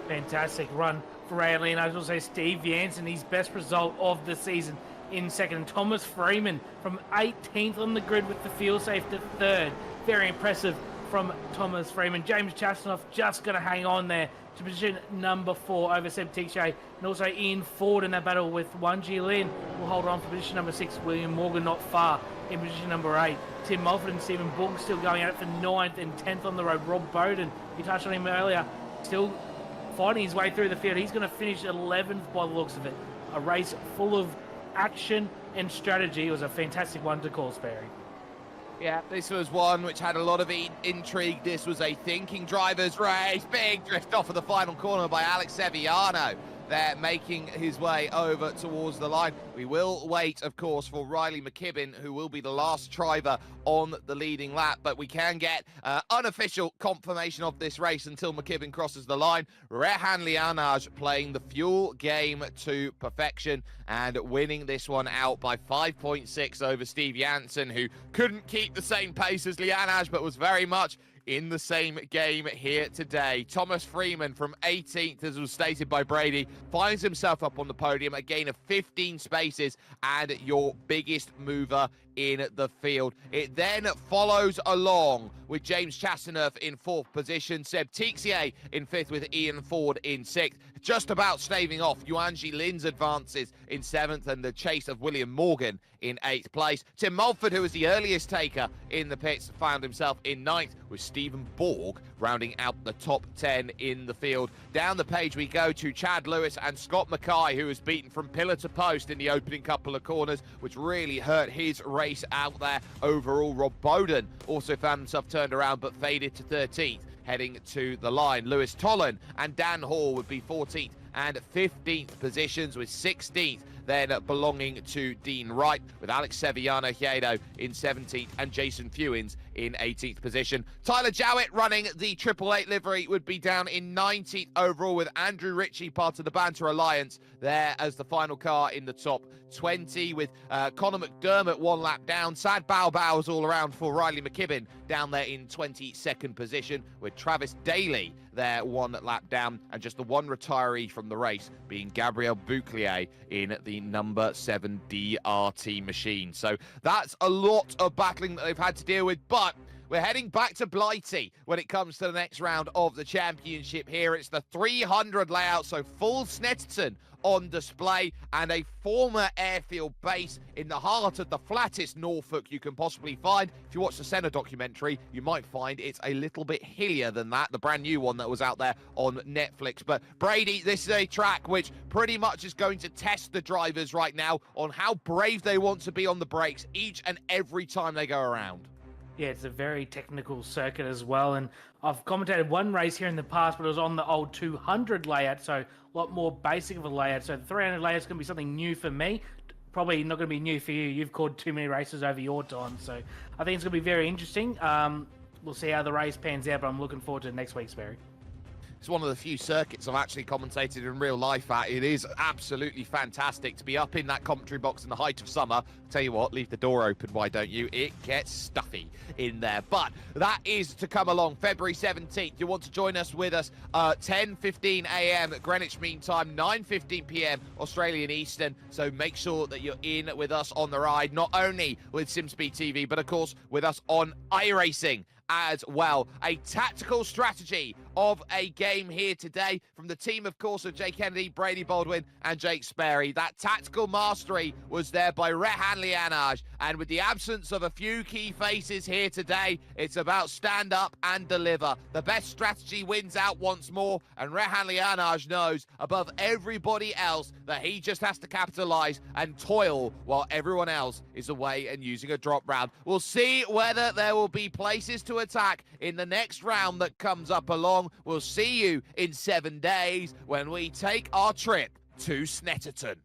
Fantastic run for Rehan Lianash. Also, Steve Jansen, his best result of the season in second. Thomas Freeman from 18th on the grid with the fuel-safe to 3rd. Very impressive from Thomas Freeman. James Chastanoff just going to hang on there to position number 4 over Seb Tixier, and also Ian Ford in that battle with Wanji Lin will hold on for position number 6. William Morgan not far in position number 8. Tim Mulford and Stephen Bourke still going out for 9th and 10th on the road. Rob Bowden, you touched on him earlier, still fighting his way through the field. He's going to finish 11th by the looks of it. A race full of action and strategy. It was a fantastic one to call, Sperry. Yeah, this was one which had a lot of intrigue. This was a thinking driver's race. Big drift off of the final corner by Alex Sevillano. There making his way over towards the line. We will wait, of course, for Riley McKibben, who will be the last driver on the leading lap, but we can get unofficial confirmation of this race until McKibben crosses the line. Rehan Lianash playing the fuel game to perfection and winning this one out by 5.6 over Steve Jansen, who couldn't keep the same pace as Lianash, but was very much in the same game here today. Thomas Freeman from 18th, as was stated by Brady, finds himself up on the podium, a gain of 15 spaces and your biggest mover in the field. It then follows along with James Chastanet in 4th position, Seb Tixier in 5th with Ian Ford in 6th, just about staving off Yuanji Lin's advances in 7th and the chase of William Morgan in 8th place. Tim Mulford, who was the earliest taker in the pits, found himself in 9th with Stephen Borg rounding out the top 10 in the field. Down the page we go to Chad Lewis and Scott Mackay, who was beaten from pillar to post in the opening couple of corners, which really hurt his race out there overall. Rob Bowden also found himself turned around but faded to 13th heading to the line. Lewis Tollan and Dan Hall would be 14th and 15th positions, with 16th then belonging to Dean Wright, with Alex Sevillano Hiedo in 17th and Jason Fewins in 18th position. Tyler Jowett running the 888 livery would be down in 19th overall, with Andrew Ritchie, part of the Banter Alliance, there as the final car in the top 20, with Conor McDermott 1 lap down. Sad bows all around for Riley McKibben down there in 22nd position, with Travis Daly there 1 lap down, and just the one retiree from the race being Gabriel Bouclier in the number 7 DRT machine. So that's a lot of battling that they've had to deal with, but we're heading back to Blighty when it comes to the next round of the championship here. It's the 300 layout, so full Snetterton on display, and a former airfield base in the heart of the flattest Norfolk you can possibly find. If you watch the Senna documentary, you might find it's a little bit hillier than that, the brand new one that was out there on Netflix. But Brady, this is a track which pretty much is going to test the drivers right now on how brave they want to be on the brakes each and every time they go around. Yeah, it's a very technical circuit as well, and I've commentated one race here in the past, but it was on the old 200 layout, so a lot more basic of a layout. So the 300 layout is going to be something new for me. Probably not going to be new for you. You've called too many races over your time, so I think it's going to be very interesting. We'll see how the race pans out, but I'm looking forward to next week's, Barry. It's one of the few circuits I've actually commentated in real life at. It is absolutely fantastic to be up in that commentary box in the height of summer. Tell you what, leave the door open, why don't you? It gets stuffy in there. But that is to come along February 17th. You want to join us with us 10:15 a.m. at Greenwich Mean Time, 9:15 p.m. Australian Eastern. So make sure that you're in with us on the ride, not only with SimSpeed TV, but of course with us on iRacing as well. A tactical strategy of a game here today from the team, of course, of Jay Kennedy, Brady Baldwin, and Jake Sperry. That tactical mastery was there by Rehan Lianaj, and with the absence of a few key faces here today, it's about stand up and deliver. The best strategy wins out once more, and Rehan Lianaj knows above everybody else that he just has to capitalize and toil while everyone else is away and using a drop round. We'll see whether there will be places to attack in the next round that comes up along. We'll see you in 7 days when we take our trip to Snetterton.